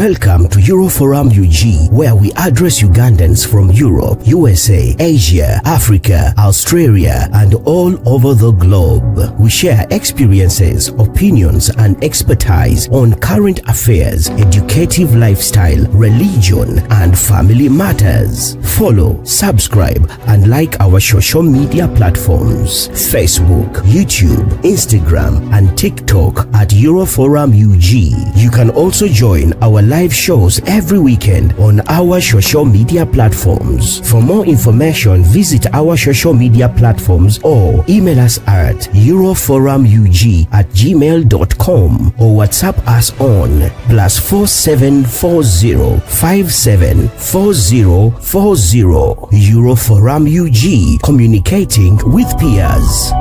Welcome to Euroforum UG, where we address Ugandans from Europe, USA, Asia, Africa, Australia, and all over the globe. We share experiences, opinions, and expertise on current affairs, educative lifestyle, religion, and family matters. Follow, subscribe, and like our social media platforms: Facebook, YouTube, Instagram, and TikTok at Euroforum UG. You can also join our live shows every weekend on our social media platforms. For more information, visit our social media platforms or email us at euroforumug@gmail.com or WhatsApp us on +4740 574040. Euroforum UG, communicating with peers.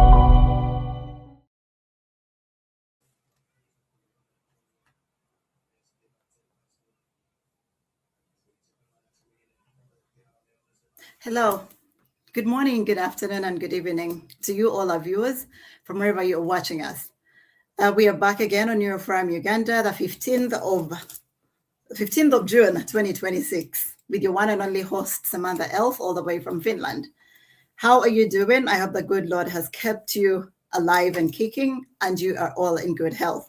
Hello, good morning, good afternoon, and good evening to you, all our viewers, from wherever you're watching us. We are back again on Euroforum Uganda, the 15th of June, 2026, with your one and only host, Samantha Elf, all the way from Finland. How are you doing? I hope the good Lord has kept you alive and kicking, and you are all in good health.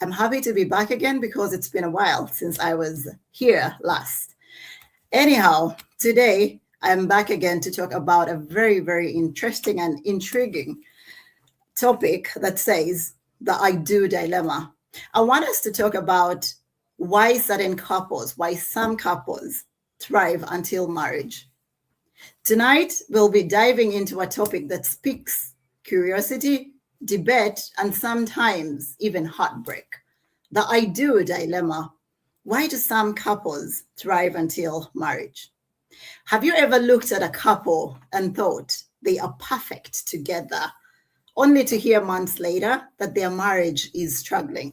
I'm happy to be back again because it's been a while since I was here last. Anyhow, today, I'm back again to talk about a very, very interesting and intriguing topic that says the I do dilemma. I want us to talk about why some couples thrive until marriage. Tonight, we'll be diving into a topic that speaks curiosity, debate, and sometimes even heartbreak. The I do dilemma. Why do some couples thrive until marriage? Have you ever looked at a couple and thought they are perfect together, only to hear months later that their marriage is struggling?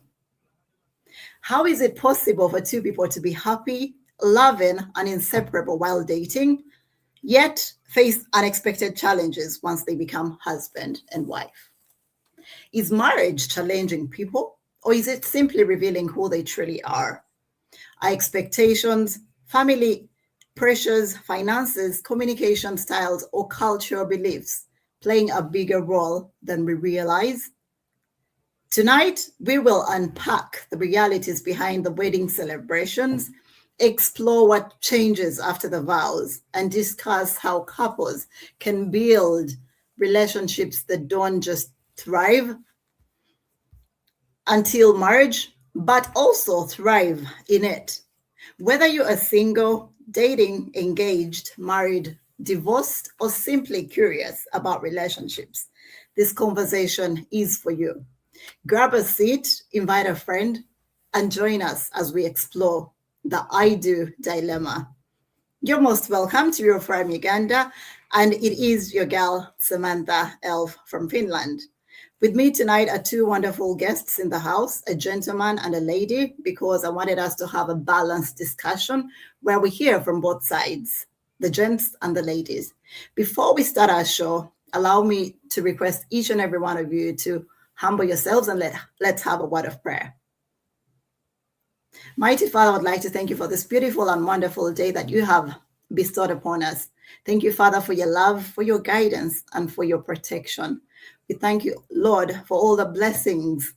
How is it possible for two people to be happy, loving, and inseparable while dating, yet face unexpected challenges once they become husband and wife? Is marriage challenging people, or is it simply revealing who they truly are? Are expectations, family pressures, finances, communication styles, or cultural beliefs playing a bigger role than we realize? Tonight, we will unpack the realities behind the wedding celebrations, explore what changes after the vows, and discuss how couples can build relationships that don't just thrive until marriage, but also thrive in it. Whether you are single, dating, engaged, married, divorced, or simply curious about relationships, this conversation is for you. Grab a seat, invite a friend, and join us as we explore the I do dilemma. You're most welcome to Euroforum Uganda, and it is your gal, Samantha Elf from Finland. With me tonight are two wonderful guests in the house, a gentleman and a lady, because I wanted us to have a balanced discussion where we hear from both sides, the gents and the ladies. Before we start our show, allow me to request each and every one of you to humble yourselves and let's have a word of prayer. Mighty Father, I would like to thank you for this beautiful and wonderful day that you have bestowed upon us. Thank you, Father, for your love, for your guidance, and for your protection. We thank you, Lord, for all the blessings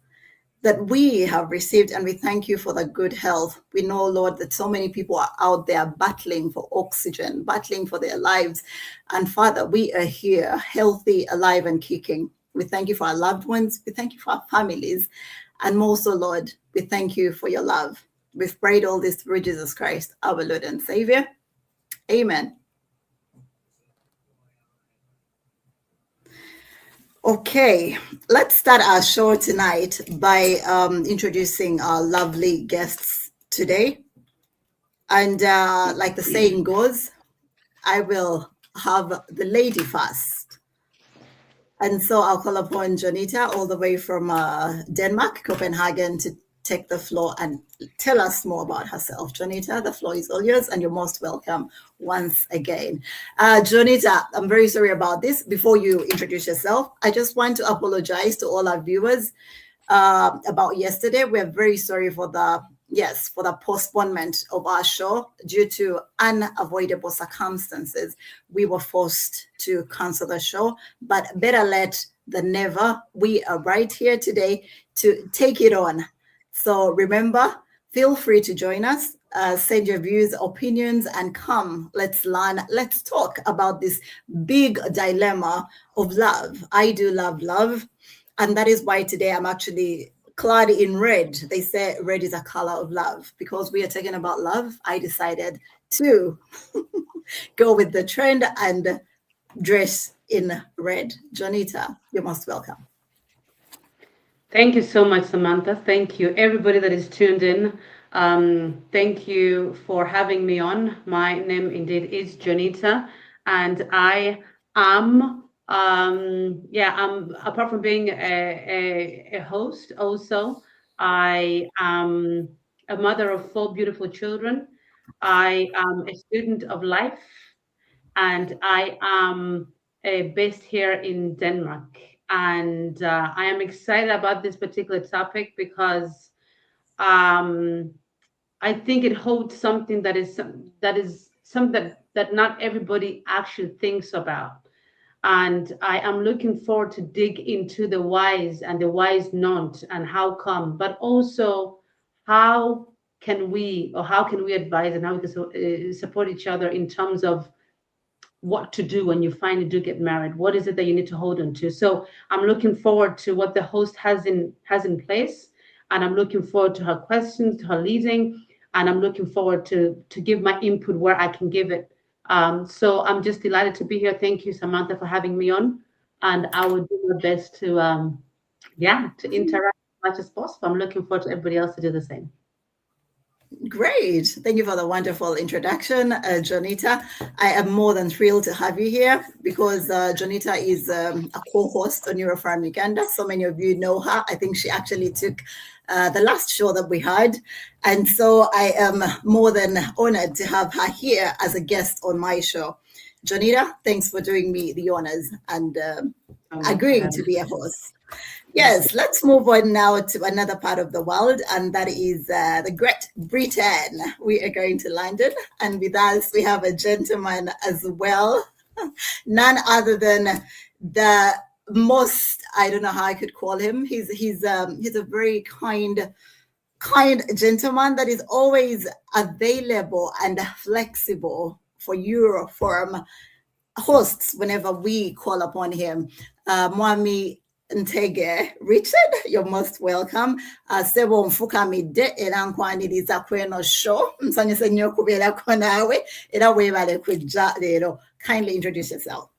that we have received, and we thank you for the good health. We know, Lord, that so many people are out there battling for oxygen, battling for their lives. And Father, we are here, healthy, alive, and kicking. We thank you for our loved ones. We thank you for our families. And most, so, Lord, we thank you for your love. We've prayed all this through Jesus Christ, our Lord and Savior. Amen. Okay, let's start our show tonight by introducing our lovely guests today. And like the saying goes, I will have the lady first. And so I'll call upon Jonita all the way from Denmark, Copenhagen, to take the floor and tell us more about herself. Jonita, the floor is all yours, and you're most welcome once again. Jonita, I'm very sorry about this. Before you introduce yourself, I just want to apologize to all our viewers about yesterday. We're very sorry for the yes, for the postponement of our show due to unavoidable circumstances. We were forced to cancel the show, but better late than never. We are right here today to take it on. So remember, feel free to join us. Send your views, opinions, and come. Let's learn. Let's talk about this big dilemma of love. I do love love. And that is why today I'm actually clad in red. They say red is a color of love. Because we are talking about love, I decided to go with the trend and dress in red. Jonita, you're most welcome. Thank you so much, Samantha. Thank you, everybody that is tuned in. Thank you for having me on. My name indeed is Jonita, and I am, I'm apart from being a host, also, I am a mother of 4 beautiful children. I am a student of life, and I am based here in Denmark. And I am excited about this particular topic because I think it holds something that is something that not everybody actually thinks about. And I am looking forward to dig into the whys and the whys not and how come, but also how can we advise and how we can support each other in terms of what to do when you finally do get married. What is it that you need to hold on to? So I'm looking forward to what the host has in place, and I'm looking forward to her questions, to her leading, and I'm looking forward to give my input where I can give it. So I'm just delighted to be here. Thank you, Samantha, for having me on, and I will do my best to interact as much as possible. I'm looking forward to everybody else to do the same. Great. Thank you for the wonderful introduction, Jonita. I am more than thrilled to have you here because Jonita is a co-host on Eurofarm Uganda. So many of you know her. I think she actually took the last show that we had. And so I am more than honored to have her here as a guest on my show. Jonita, thanks for doing me the honors and agreeing to be a host. Yes, let's move on now to another part of the world, and that is the Great Britain. We are going to London, and with us we have a gentleman as well, none other than the most, I don't know how I could call him. He's a very kind gentleman that is always available and flexible for Euroforum hosts whenever we call upon him. Mwami Ntege Richard, you're most welcome. Sebo nfukamidde era nkwaniriza kweno show. Nsanyuse nnyo okubeerako naawe era weebale kujja leero. Kindly introduce yourself.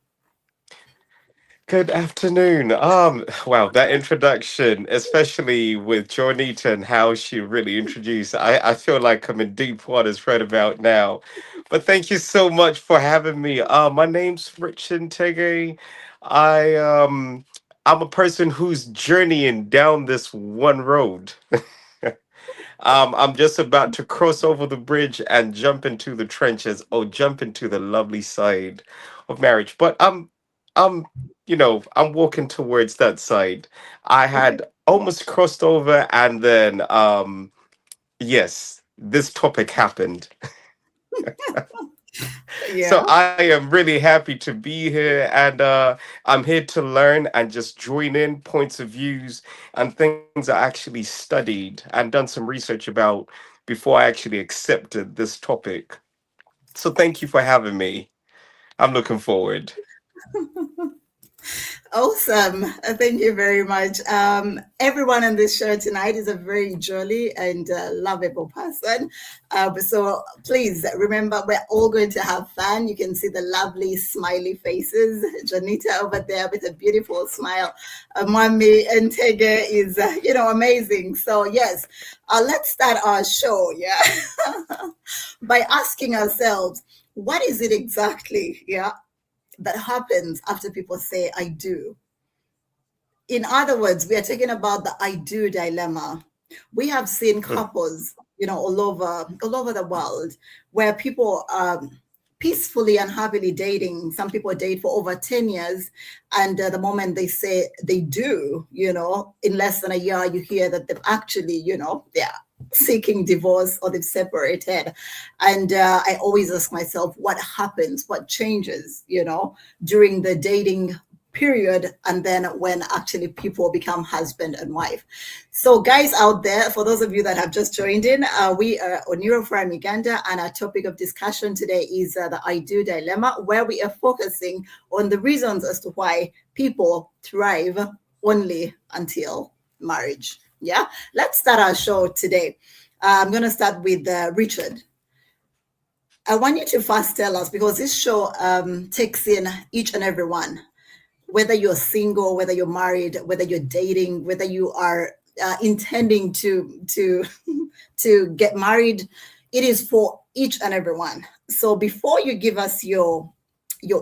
Good afternoon. Wow, that introduction, especially with Jonita and how she really introduced, I feel like I'm in deep waters right about now. But thank you so much for having me. My name's Richard Ntege. I'm a person who's journeying down this one road. I'm just about to cross over the bridge and jump into the trenches or jump into the lovely side of marriage. But I'm walking towards that side. I had almost crossed over, and then yes, this topic happened. So I am really happy to be here, and I'm here to learn and just join in points of views and things I actually studied and done some research about before I actually accepted this topic. So thank you for having me. I'm looking forward. Awesome. Thank you very much. Everyone on this show tonight is a very jolly and lovable person. So please remember, we're all going to have fun. You can see the lovely smiley faces. Jonita over there with a beautiful smile. Mwami Ntege is, amazing. So yes, let's start our show, by asking ourselves, what is it exactly, that happens after people say I do? In other words, we are talking about the I do dilemma. We have seen couples, all over the world where people peacefully and happily dating. Some people date for over 10 years, and the moment they say they do, in less than a year, you hear that they've actually, seeking divorce or they've separated. And I always ask myself, what happens, what changes, during the dating period, and then when actually people become husband and wife. So guys out there, for those of you that have just joined in, we are on Euroforum Uganda, and our topic of discussion today is the I do dilemma, where we are focusing on the reasons as to why people thrive only until marriage. Yeah, let's start our show today. I'm going to start with Richard. I want you to first tell us, because this show takes in each and every one, whether you're single, whether you're married, whether you're dating, whether you are intending to to get married, it is for each and every one. So before you give us your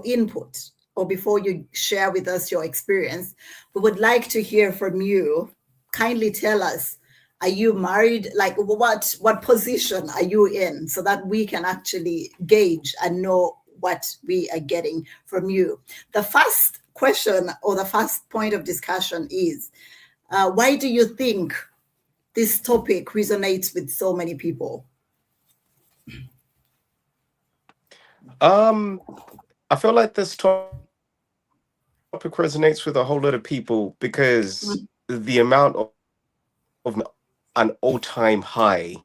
input, or before you share with us your experience, we would like to hear from you. Kindly tell us, are you married? Like, what position are you in, so that we can actually gauge and know what we are getting from you. The first question, or the first point of discussion, is why do you think this topic resonates with so many people? I feel like this topic resonates with a whole lot of people because the amount of an all-time high,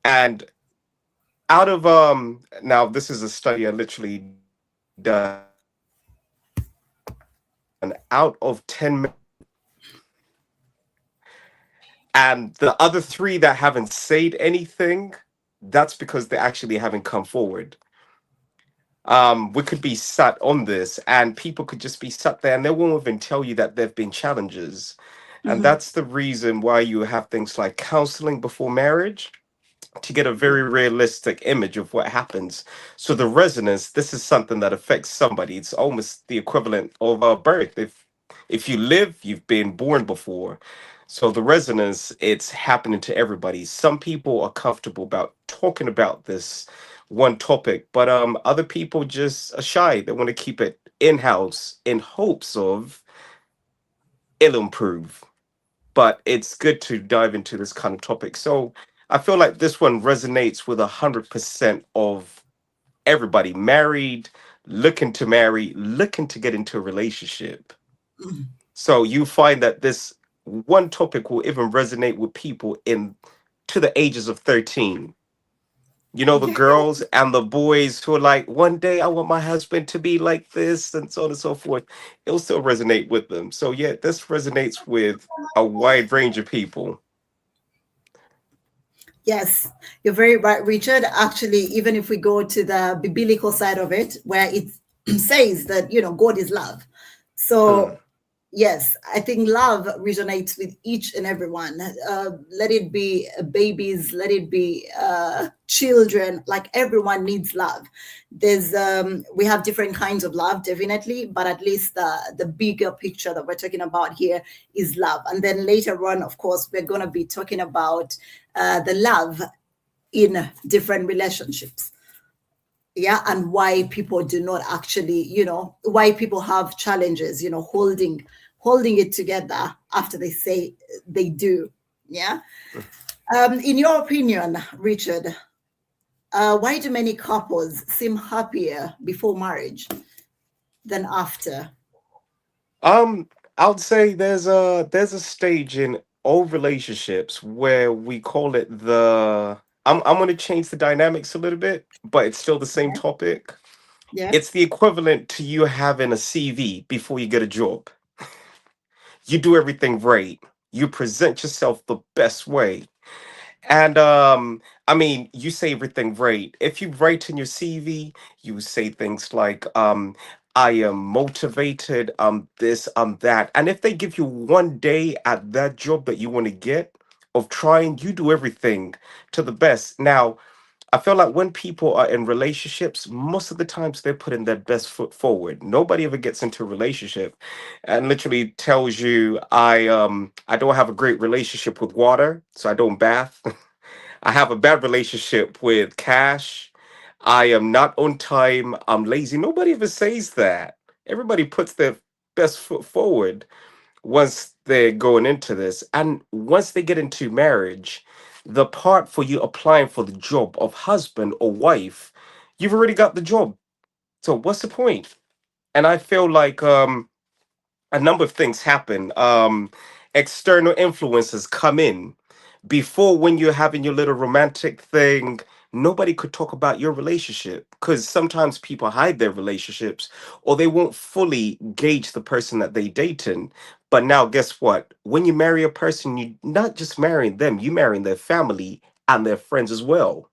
and out of now this is a study I literally done, and out of 10, and the other 3 that haven't said anything, that's because they actually haven't come forward. We could be sat on this, and people could just be sat there and they won't even tell you that there've been challenges. And that's the reason why you have things like counseling before marriage, to get a very realistic image of what happens. So the resonance, this is something that affects somebody. It's almost the equivalent of a birth. If you live, you've been born before. So the resonance, it's happening to everybody. Some people are comfortable about talking about this one topic, but other people just are shy. They want to keep it in-house in hopes of it'll improve. But it's good to dive into this kind of topic. So I feel like this one resonates with 100% of everybody, married, looking to marry, looking to get into a relationship. So you find that this one topic will even resonate with people to the ages of 13. The girls and the boys who are like, one day I want my husband to be like this, and so on and so forth. It'll still resonate with them. So yeah, this resonates with a wide range of people. Yes, you're very right, Richard. Actually, even if we go to the biblical side of it, where it says that, God is love. So yes, I think love resonates with each and every one. Let it be babies, let it be children. Like, everyone needs love. We have different kinds of love, definitely, but at least the bigger picture that we're talking about here is love. And then later on, of course, we're going to be talking about the love in different relationships. Yeah, and why people do not actually, why people have challenges, holding it together after they say they do. Yeah. In your opinion, Richard, why do many couples seem happier before marriage than after? I would say there's a stage in all relationships where we call it I'm going to change the dynamics a little bit, but it's still the same topic. Yeah. It's the equivalent to you having a CV before you get a job. You do everything right. You present yourself the best way. And I mean, you say everything right. If you write in your CV, you say things like I am motivated, this, that. And if they give you one day at that job that you want to get of trying, you do everything to the best. Now, I feel like when people are in relationships, most of the times they're putting their best foot forward. Nobody ever gets into a relationship and literally tells you, I don't have a great relationship with water, so I don't bath. I have a bad relationship with cash. I am not on time. I'm lazy. Nobody ever says that. Everybody puts their best foot forward. once they're going into this. And once they get into marriage, the part for you applying for the job of husband or wife, you've already got the job. So what's the point? And I feel like a number of things happen. External influences come in. Before, when you're having your little romantic thing, nobody could talk about your relationship because sometimes people hide their relationships or they won't fully gauge the person that they dating. But now, guess what? When you marry a person, you're not just marrying them, you marrying their family and their friends as well.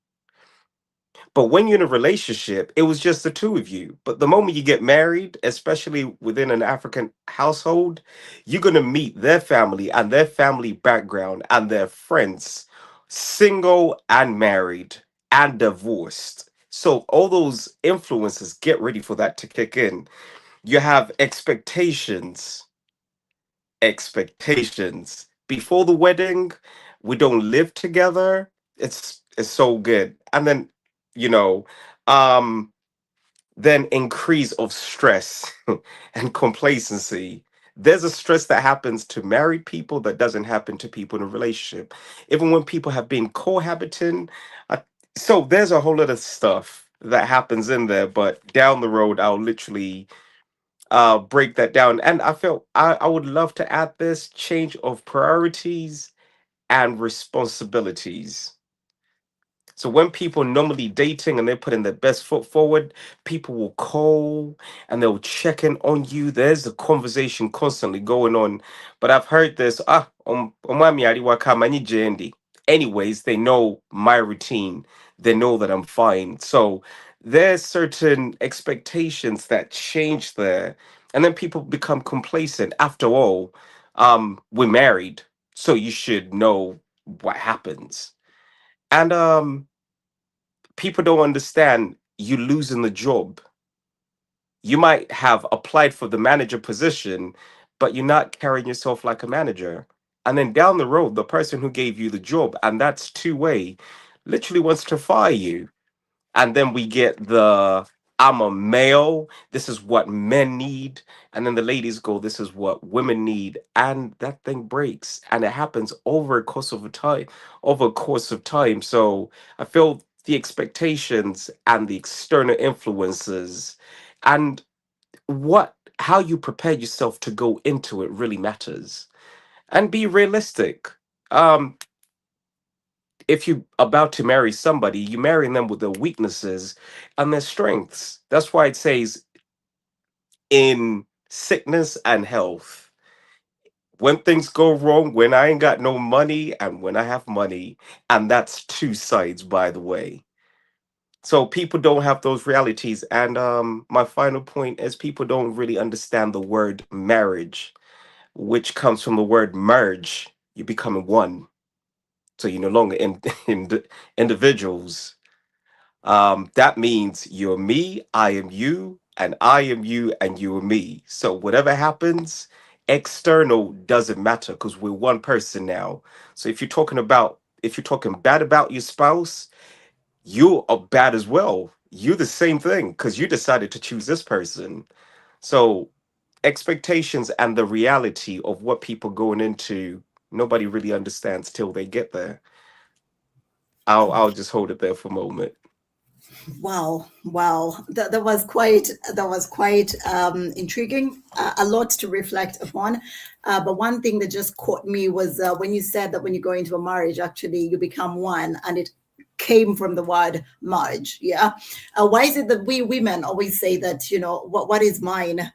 But when you're in a relationship, it was just the two of you. But the moment you get married, especially within an African household, you're going to meet their family and their family background and their friends, single and married and divorced. So all those influences, get ready for that to kick in. You have expectations. Before the wedding, we don't live together. It's so good. And then, you know, um, then increase of stress and complacency. There's a stress that happens to married people that doesn't happen to people in a relationship. Even when people have been cohabiting. Uh, so there's a whole lot of stuff that happens in there, but down the road, I'll literally break that down. And I felt I would love to add this change of priorities and responsibilities. So when people normally dating and they're putting their best foot forward, people will call and they'll check in on you. There's a conversation constantly going on. But I've heard this, omami aliwaka mani jendi. Anyways, they know my routine. They know that I'm fine. So there's certain expectations that change there. And then people become complacent. After all, we're married. So you should know what happens. And people don't understand you losing the job. You might have applied for the manager position, but you're not carrying yourself like a manager. And then down the road, the person who gave you the job, and that's two-way, literally wants to fire you. And then we get the I'm a male, this is what men need. And then the ladies go, this is what women need. And that thing breaks. And it happens over a course of time. So I feel the expectations and the external influences and what how you prepare yourself to go into it really matters. And be realistic. Um, if you're about to marry somebody, you're marrying them with their weaknesses and their strengths. That's why it says in sickness and health. When things go wrong, when I ain't got no money and when I have money, and that's two sides, by the way. So people don't have those realities. And my final point is people don't really understand the word marriage, which comes from the word merge. You're becoming one. So you're no longer individuals. That means you're me, I am you, and I am you, and you are me. So whatever happens, external doesn't matter because we're one person now. So if you're talking bad about your spouse, you are bad as well. You're the same thing because you decided to choose this person. So expectations and the reality of what people going into, nobody really understands till they get there. I'll just hold it there for a moment. Wow, wow, that was quite intriguing. A lot to reflect upon. But one thing that just caught me was when you said that when you go into a marriage, actually you become one, and it came from the word marriage. Yeah. Why is it that we women always say that what is mine,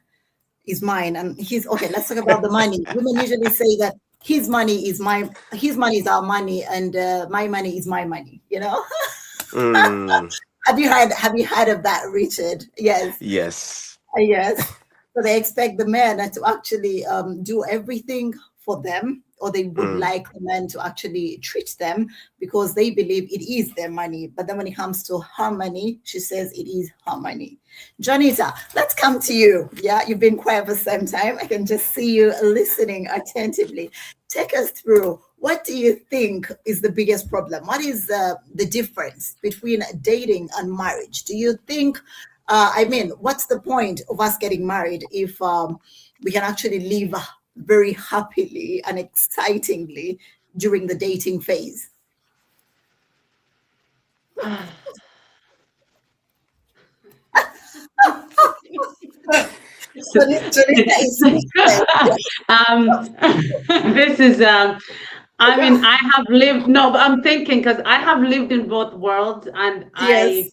and he's okay? Let's talk about the money. Women usually say that his money is our money, and my money is my money. Mm, Have you heard of that, Richard? Yes. yes. Yes. So they expect the men to actually do everything for them, or they would Mm. like the men to actually treat them because they believe it is their money. But then when it comes to her money, she says it is her money. Janita, let's come to you. Yeah, you've been quiet for some time. I can just see you listening attentively. Take us through. What do you think is the biggest problem? What is the difference between dating and marriage? Do you think, what's the point of us getting married if we can actually live very happily and excitingly during the dating phase? Jonita is This is I mean, I have lived, no, but I'm thinking because I have lived in both worlds, and yes,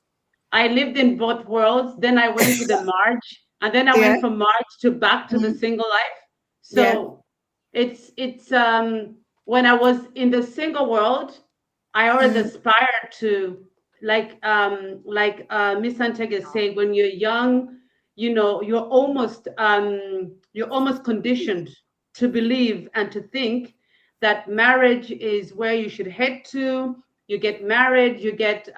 I lived in both worlds. Then I went to the marriage, and then I yeah, went from marriage to back to the mhm, single life. yeah, So it's when I was in the single world, I always mm, aspired to, Miss Santega said, when you're young, you know, you're almost conditioned to believe and to think that marriage is where you should head to. You get married, you get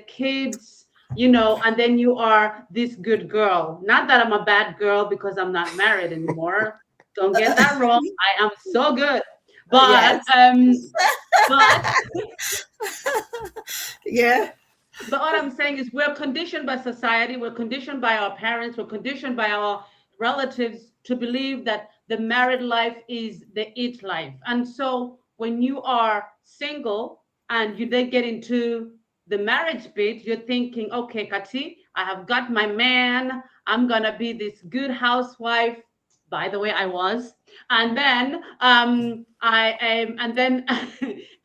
kids, you know, and then you are this good girl. Not that I'm a bad girl because I'm not married anymore. Don't get that wrong. I am so good. But yes, but yeah, but what I'm saying is we're conditioned by society, we're conditioned by our parents, we're conditioned by our relatives to believe that the married life is the it life. And so when you are single and you then get into the marriage bit, you're thinking, okay, Kati, I have got my man, I'm gonna be this good housewife. By the way, I was. And then I and then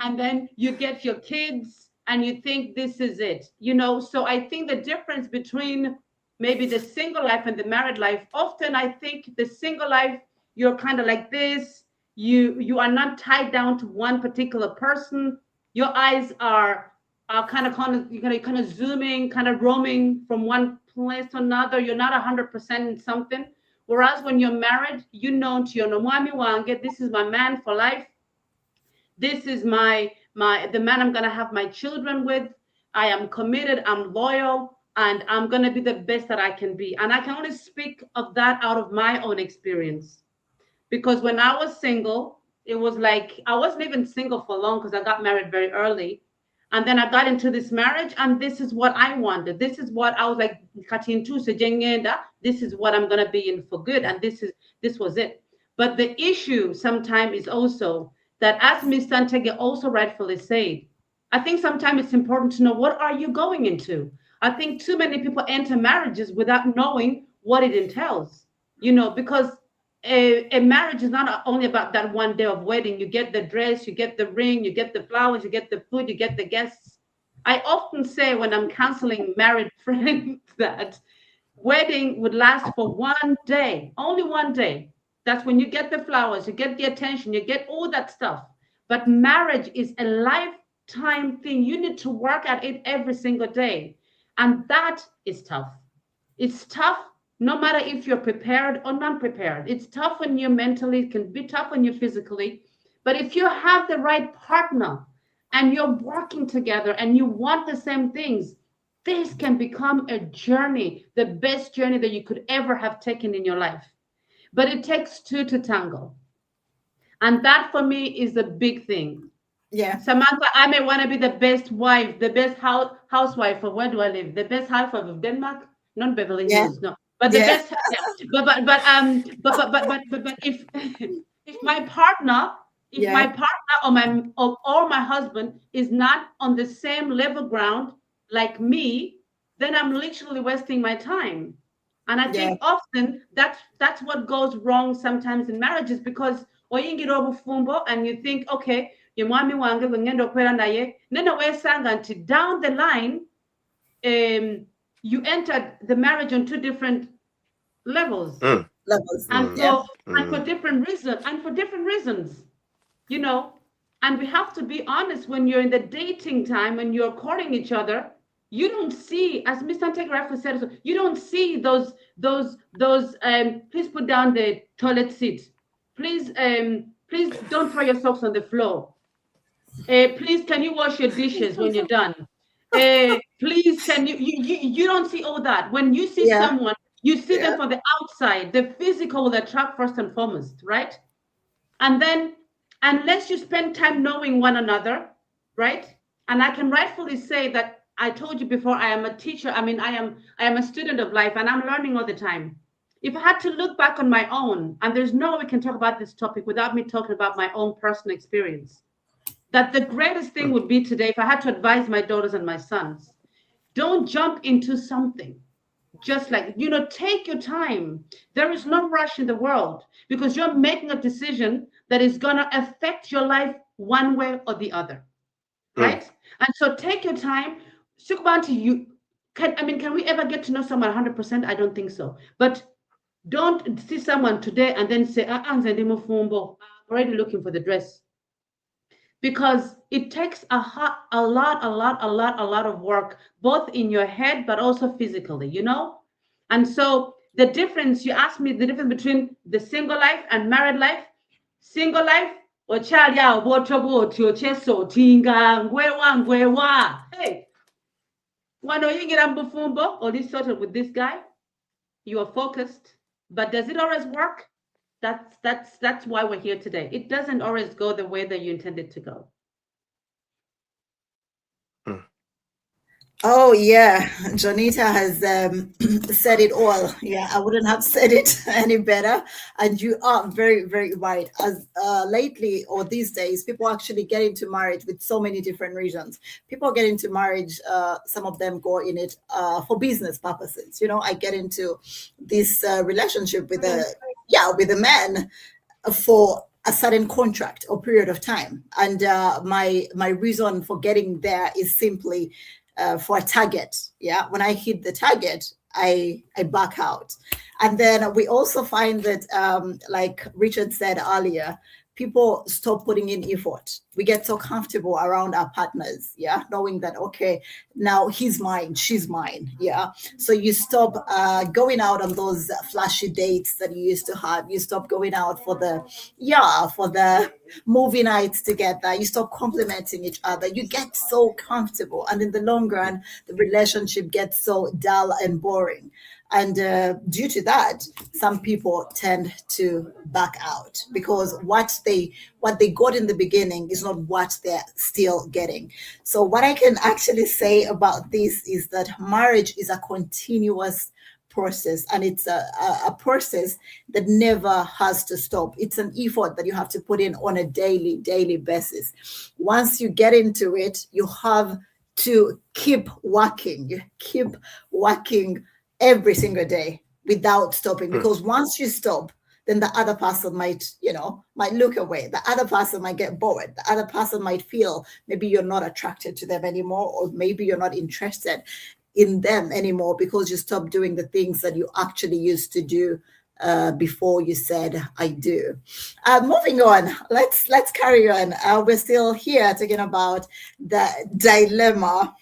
and then you get your kids and you think this is it, you know. So I think the difference between maybe the single life and the married life, often I think the single life, you're kind of like this, you are not tied down to one particular person. Your eyes are kind of zooming, kind of roaming from one place to another. You're not 100% in something. Whereas when you're married, you know to your nomami wange, this is my man for life. This is the man I'm gonna have my children with. I am committed, I'm loyal, and I'm gonna be the best that I can be. And I can only speak of that out of my own experience. Because when I was single, it was like I wasn't even single for long because I got married very early. And then I got into this marriage, and this is what I wanted. This is what I was like, this is what I'm gonna be in for good. And this was it. But the issue sometimes is also that, as Ms. Santege also rightfully said, I think sometimes it's important to know what are you going into. I think too many people enter marriages without knowing what it entails, you know, because a marriage is not only about that one day of wedding. You get the dress, you get the ring, you get the flowers, you get the food, you get the guests. I often say when I'm counseling married friends that wedding would last for one day, only one day. That's when you get the flowers, you get the attention, you get all that stuff. But marriage is a lifetime thing. You need to work at it every single day. And that is tough. It's tough no matter if you're prepared or not prepared. It's tough when you're mentally, it can be tough when you're physically. But if you have the right partner and you're working together and you want the same things, this can become a journey, the best journey that you could ever have taken in your life. But it takes two to tango. And that for me is the big thing. yeah, Samantha, I may want to be the best wife, the best housewife of where do I live? The best housewife of Denmark, not Beverly yeah, Hills, no. But the yeah, best, yeah. But if if my partner, if my yeah, partner or my husband is not on the same level ground like me, then I'm literally wasting my time. And I yeah, think often that's what goes wrong sometimes in marriages, because oyingira obufumbo and you think, okay, your mommy wange ngenda okwera naye, nena wesanga nti down the line, you entered the marriage on two different levels. levels, And yeah, so, and for different reasons, you know. And we have to be honest, when you're in the dating time, when you're courting each other, you don't see, as Mr. Integraph said, you don't see those please put down the toilet seat. Please don't throw your socks on the floor. Please, can you wash your dishes when you're done? Please, can you don't see all that. When you see yeah, someone, you see yeah, them from the outside. The physical will attract first and foremost, right? And then, unless you spend time knowing one another, right? And I can rightfully say that I told you before, I am a teacher. I mean, I am a student of life, and I'm learning all the time. if I had to look back on my own, and there's no way we can talk about this topic without me talking about my own personal experience, that the greatest thing would be today, if I had to advise my daughters and my sons, don't jump into something. Just like, take your time. There is no rush in the world, because you're making a decision that is going to affect your life one way or the other. Right? And so take your time. Sukbanti, can we ever get to know someone 100%? I don't think so. But don't see someone today and then say, I'm already looking for the dress. Because it takes a lot of work, both in your head, but also physically, And so the difference, you asked me the difference between the single life and married life. Single life, hey, or this sorted with this guy, you are focused, but does it always work? That's why we're here today. It doesn't always go the way that you intended to go. Oh yeah, Jonita has said it all. Yeah, I wouldn't have said it any better. And you are very, very right. As lately or these days, people actually get into marriage with so many different reasons. People get into marriage. Some of them go in it for business purposes. I get into this relationship with a man for a certain contract or period of time, and my reason for getting there is simply for a target. Yeah, when I hit the target, I back out. And then we also find that, like Richard said earlier, people stop putting in effort. We get so comfortable around our partners, yeah, knowing that, okay, now he's mine, she's mine, yeah. So you stop going out on those flashy dates that you used to have. You stop going out for the movie nights together. You stop complimenting each other. You get so comfortable, and in the long run, the relationship gets so dull and boring. And due to that, some people tend to back out, because what they got in the beginning is not what they're still getting. So what I can actually say about this is that marriage is a continuous process, and it's a process that never has to stop. It's an effort that you have to put in on a daily basis. Once you get into it, you have to keep working. You keep working every single day without stopping, because once you stop, then the other person might look away. The other person might get bored. The other person might feel maybe you're not attracted to them anymore, or maybe you're not interested in them anymore, because you stopped doing the things that you actually used to do before you said I do. Moving on, let's carry on. We're still here talking about the dilemma,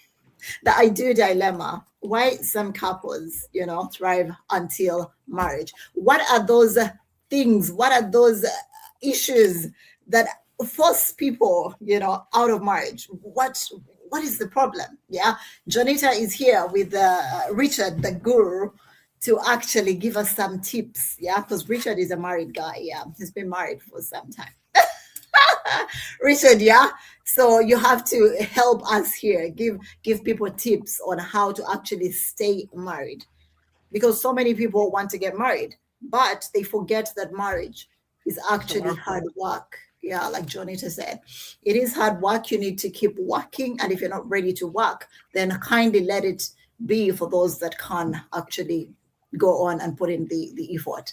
the I do dilemma. Why some couples, thrive until marriage. What are those things? What are those issues that force people, out of marriage? What is the problem? Yeah, Jonita is here with Richard, the guru, to actually give us some tips. Yeah, because Richard is a married guy. Yeah, he's been married for some time. Richard, yeah. So you have to help us here, give people tips on how to actually stay married, because so many people want to get married, but they forget that marriage is actually hard work. Yeah, like Jonita said, it is hard work. You need to keep working, and if you're not ready to work, then kindly let it be for those that can actually go on and put in the effort.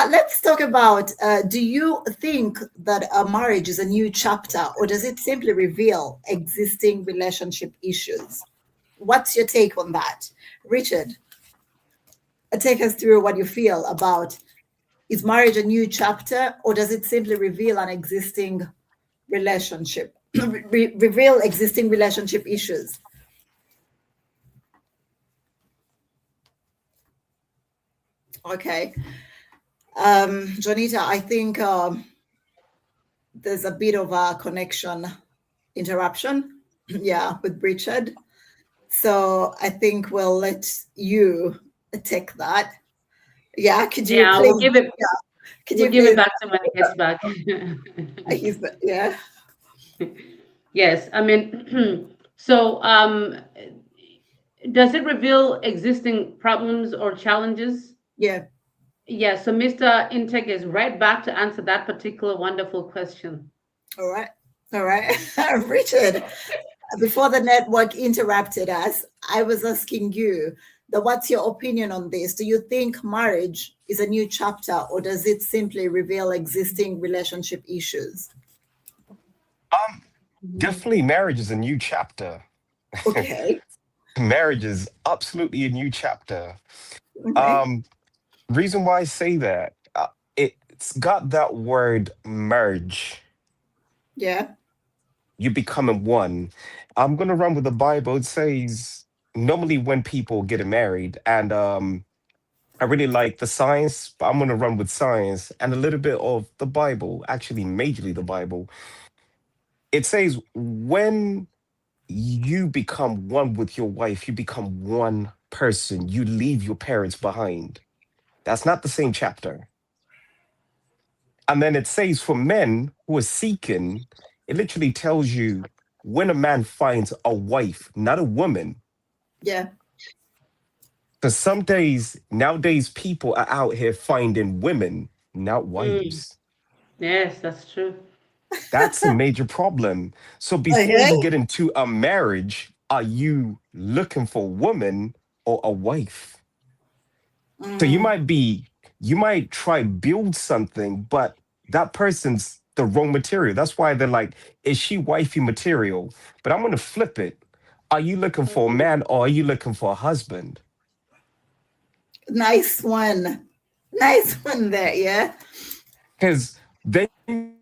Let's talk about, do you think that a marriage is a new chapter, or does it simply reveal existing relationship issues? What's your take on that? Richard, take us through what you feel about, is marriage a new chapter, or does it simply reveal an existing relationship, reveal existing relationship issues? Okay. Jonita, I think there's a bit of a connection interruption, yeah, with Richard. So I think we'll let you take that. Yeah, could you please? We'll give it. Yeah. Could you give it back to when he gets back? Yeah. Yes, I mean, so does it reveal existing problems or challenges? Yeah. Yeah, so Mr. Integ is right back to answer that particular wonderful question. All right. All right. Richard, before the network interrupted us, I was asking you what's your opinion on this? Do you think marriage is a new chapter, or does it simply reveal existing relationship issues? Um, Definitely marriage is a new chapter. Okay. Marriage is absolutely a new chapter. Okay. Um, Reason why I say that, it's got that word merge. Yeah. You becoming one. I'm gonna run with the Bible. It says normally when people get married, and I really like the science, but I'm gonna run with science and a little bit of the Bible, actually majorly the Bible. It says when you become one with your wife, you become one person. You leave your parents behind. That's not the same chapter. And then it says for men who are seeking, it literally tells you when a man finds a wife, not a woman. Yeah. Because some days, nowadays, people are out here finding women, not Mm, wives. yes, that's true. That's a major problem. So before Okay. you get into a marriage, are you looking for a woman or a wife? So Mm, you might try build something, but that person's the wrong material. That's why they're like, is she wifey material? But I'm gonna flip it. Are you looking for a Mhm. man or are you looking for a husband? nice one. Nice one there. Yeah. Because then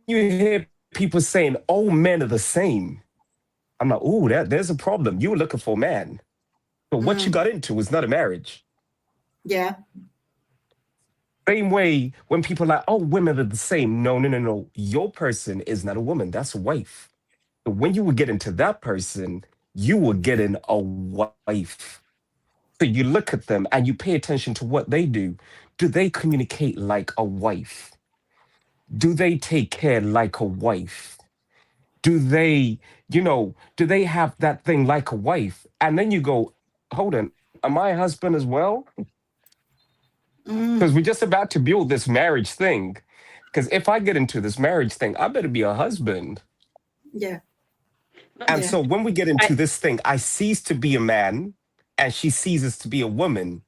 you hear people saying, "Oh, men are the same." I'm like, "Oh, there's a problem. You were looking for a man, but what you Mm, got into was not a marriage." yeah. Same way when people are like, "Oh, women are the same." No, no, no, no. Your person is not a woman. That's a wife. But when you would get into that person, you were getting a wife. So you look at them and you pay attention to what they do. Do they communicate like a wife? Do they take care like a wife? Do they, do they have that thing like a wife? And then you go, hold on, am I a husband as well? Because Mm, we're just about to build this marriage thing. Because if I get into this marriage thing, I better be a husband. yeah. And Yeah. so when we get into I, this thing, I cease to be a man and she ceases to be a woman,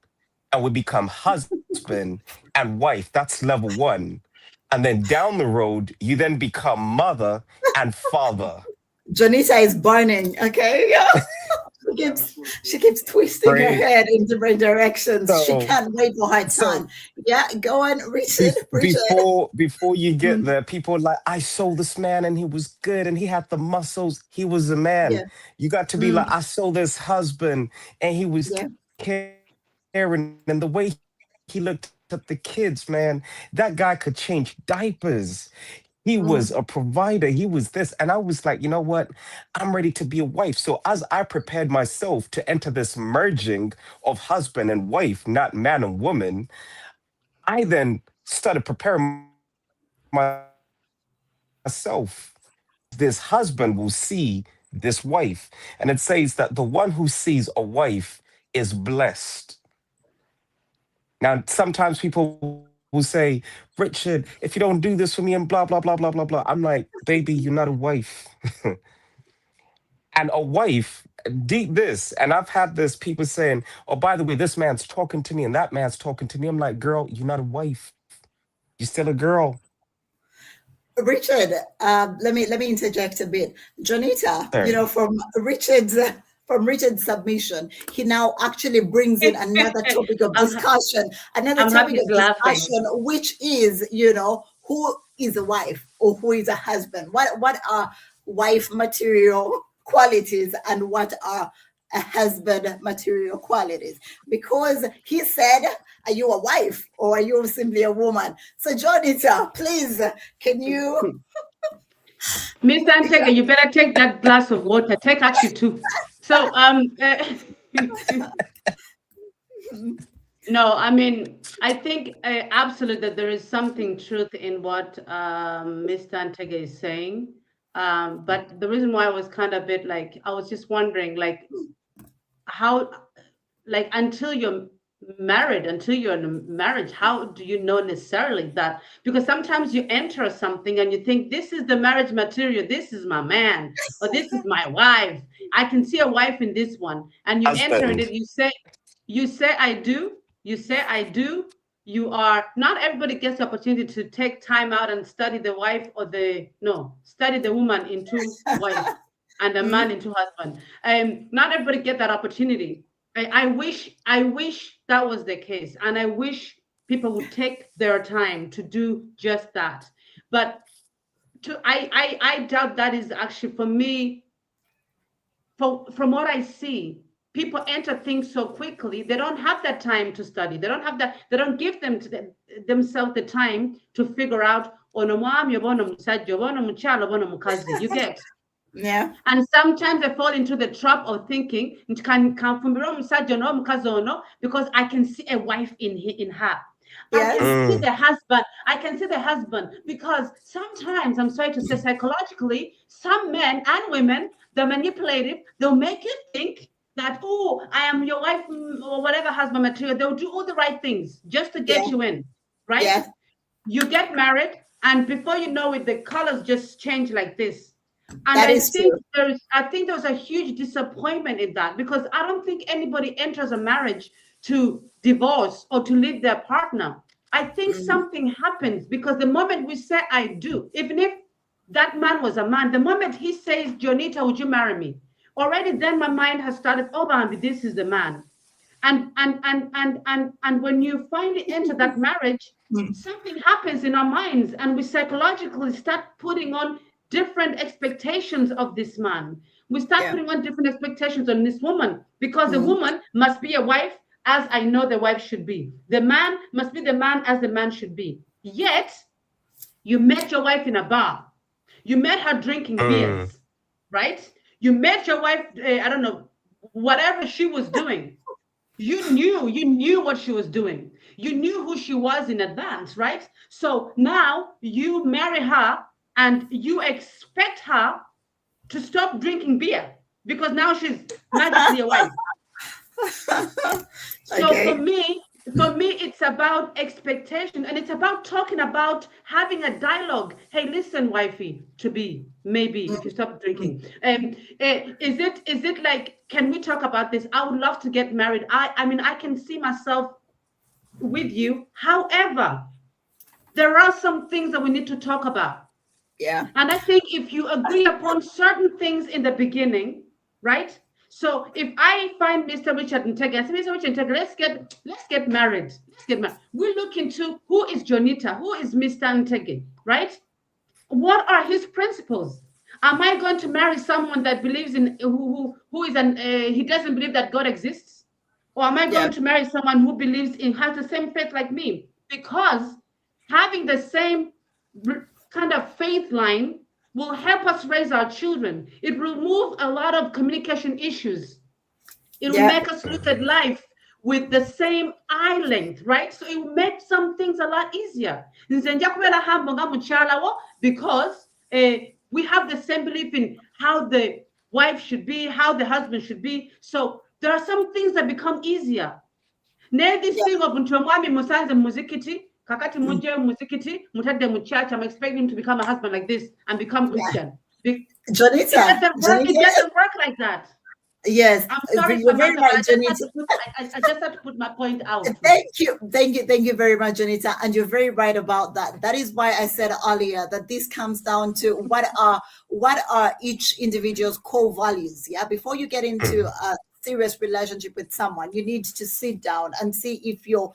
and we become husband and wife. That's level one. And then down the road, you then become mother and father. Janita is burning. Okay. Yeah. She keeps twisting her Right? head in different directions. She So, can't wait for her so turn. Yeah, go on, Richard. Richard. before you get Mm, there, people are like, I saw this man and he was good and he had the muscles. He was a man. yeah. You got to be Mm, like, I saw this husband and he was yeah. caring, and the way he looked at the kids, man, that guy could change diapers. He was a provider. He Mm, was this. And I was like, you know what? I'm ready to be a wife. So as I prepared myself to enter this merging of husband and wife, not man and woman, I then started preparing myself as this husband will see this wife. And it says that the one who sees a wife is blessed. Now, sometimes people will say, Richard, if you don't do this for me and blah, blah, blah, blah, blah, blah, blah, blah. I'm like, baby, you're not a wife. And a wife, deep this. And I've had this people saying, oh, by the way, this man's talking to me and that man's talking to me. I'm like, girl, you're not a wife. You're still a girl. Richard, let me interject a bit. Janita, Sorry. from Richard's submission, he now actually brings in another topic of I'm, discussion, I'm happy he's laughing. which is, who is a wife or who is a husband? What are wife material qualities and what are a husband material qualities? Because he said, are you a wife or are you simply a woman? So, Jonita, please, can you? Mr. Antega, you better take that glass of water. Take actually two. So, no, I mean, I think absolutely that there is something truth in what Mr. Antega is saying. But the reason why I was kind of a bit like, I was just wondering, like, how, like, until you're married, until you're in a marriage, how do you know necessarily that? Because sometimes you enter something and you think, this is the marriage material, this is my man, or this is my wife. I can see a wife in this one. And you enter in Husband. it, you say I do, you say I do. You are not everybody gets the opportunity to take time out and study the wife or study the woman into wife and the man into husband. Not everybody get that opportunity. I wish that was the case, and I wish people would take their time to do just that. But I doubt that is actually, for me, from what I see, people enter things so quickly, they don't have that time to study. They don't give themselves the time to figure out, you get. Yeah. And sometimes they fall into the trap of thinking, because I can see a wife in her. Yes. I can see the husband. I can see the husband, because sometimes, I'm sorry to say, psychologically, some men and women, they're manipulative. They'll make you think that, oh, I am your wife or whatever husband material. They'll do all the right things just to get you in, right? Yes. You get married, and before you know it, the colors just change like this. And That I is think true. there's a huge disappointment in that, because I don't think anybody enters a marriage to divorce or to leave their partner. I think something happens, because the moment we say I do, even if that man was a man, the moment he says, Jonita, would you marry me? Already then my mind has started, oh, Bambi, this is the man. And when you finally enter that marriage, something happens in our minds, and we psychologically start putting on different expectations of this man. We start putting on different expectations on this woman, because the woman must be a wife as I know the wife should be. The man must be the man as the man should be. Yet, you met your wife in a bar. You met her drinking beers, right? You met your wife, I don't know, whatever she was doing. You knew what she was doing. You knew who she was in advance, right? So now you marry her, and you expect her to stop drinking beer, because now she's magically a wife. So for me, it's about expectation, and it's about talking about having a dialogue. Hey, listen, wifey, to be, maybe if you stop drinking, is it like, can we talk about this? I would love to get married. I mean, I can see myself with you. However, there are some things that we need to talk about. Yeah. And I think if you agree upon certain things in the beginning, right? So if I find Mr. Richard Ntege, I say, Mr. Richard Ntege, let's get married. Let's get married. We look into who is Jonita, who is Mr. Ntege, right? What are his principles? Am I going to marry someone that believes in who is he doesn't believe that God exists? Or am I going to marry someone who believes has the same faith like me? Because having the same kind of faith line will help us raise our children. It will remove a lot of communication issues. It will make us look at life with the same eye length, right? So it will make some things a lot easier. Because we have the same belief in how the wife should be, how the husband should be. So there are some things that become easier. This thing of Ntomwami Musanze Muzikiti, Kakati Muje Muzikiti, Mutade Muchacha, I'm expecting him to become a husband like this and become Christian. Jonita, it doesn't work like that. Yes, I'm sorry, you're very right, Jonita. I just have to put my point out. Thank you very much, Jonita, and you're very right about that. That is why I said earlier that this comes down to what are each individual's core values. Yeah, before you get into a serious relationship with someone, you need to sit down and see if your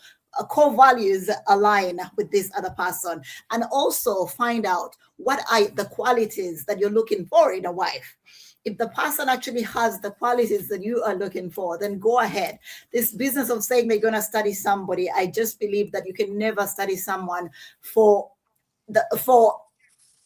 core values align with this other person, and also find out what are the qualities that you're looking for in a wife. If the person actually has the qualities that you are looking for, then go ahead. This business of saying they're going to study somebody, I just believe that you can never study someone for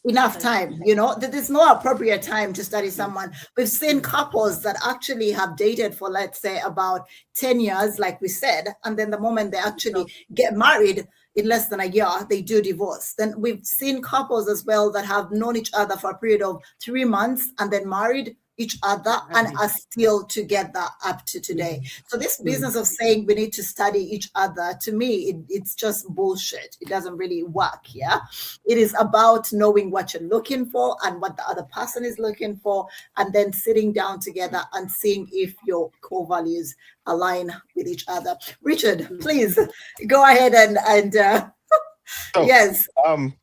enough time. You know, there's no appropriate time to study someone. We've seen couples that actually have dated for, let's say, about 10 years, like we said, and then the moment they actually get married, in less than a year, they do divorce. Then we've seen couples as well that have known each other for a period of 3 months and then married each other and are still together up to today. So this business of saying we need to study each other, to me, it's just bullshit. It doesn't really work. Yeah, it is about knowing what you're looking for and what the other person is looking for, and then sitting down together and seeing if your core values align with each other. Richard, please go ahead and So, yes. um,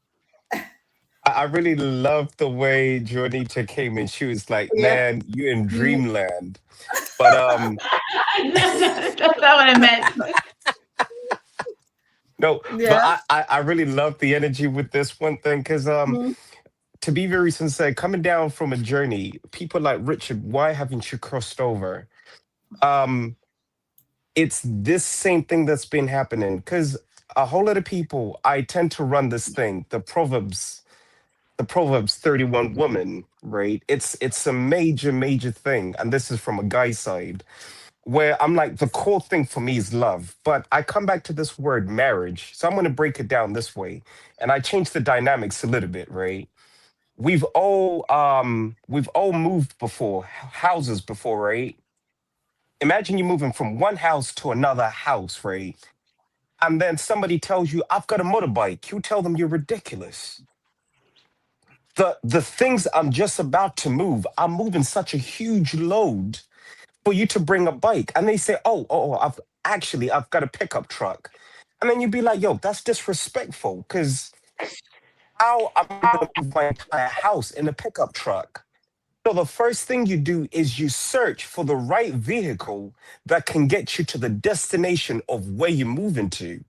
I really love the way Juanita came in. She was like, Yeah. "Man, you in dreamland." But That's not what I meant. no, but Yeah. I really love the energy with this one thing because Mhm. to be very sincere, coming down from a journey, people like Richard, why haven't you crossed over? Um, it's this same thing that's been happening because a whole lot of people, I tend to run this thing, the Proverbs 31 woman, right? It's a major, major thing. And this is from a guy's side, where I'm like, the core thing for me is love. But I come back to this word marriage. So I'm gonna break it down this way. And I change the dynamics a little bit, right? We've all moved before, houses before, right? Imagine you moving from one house to another house, right? And then somebody tells you, I've got a motorbike. You tell them you're ridiculous. The things I'm just about to move, I'm moving such a huge load for you to bring a bike. And they say, I've got a pickup truck. And then you'd be like, yo, that's disrespectful because how am I gonna move my entire house in a pickup truck? So the first thing you do is you search for the right vehicle that can get you to the destination of where you're moving to.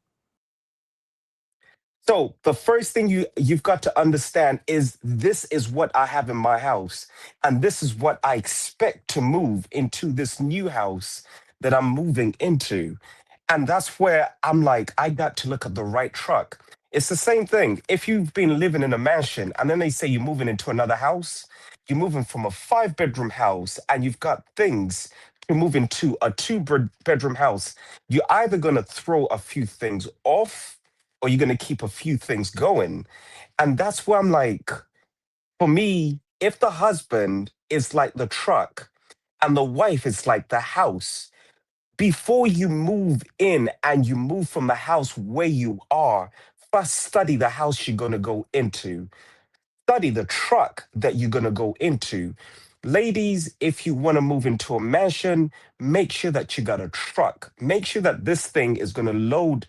So the first thing you've got to understand is this is what I have in my house, and this is what I expect to move into this new house that I'm moving into. And that's where I'm like, I got to look at the right truck. It's the same thing. If you've been living in a mansion and then they say you're moving into another house, you're moving from a 5 bedroom house and you've got things to move into a bedroom house. You're either going to throw a few things off or you're going to keep a few things going. And that's where I'm like, for me, if the husband is like the truck and the wife is like the house, before you move in and you move from the house where you are, first study the house you're going to go into, study the truck that you're going to go into. Ladies, if you want to move into a mansion, make sure that you got a truck. Make sure that this thing is going to load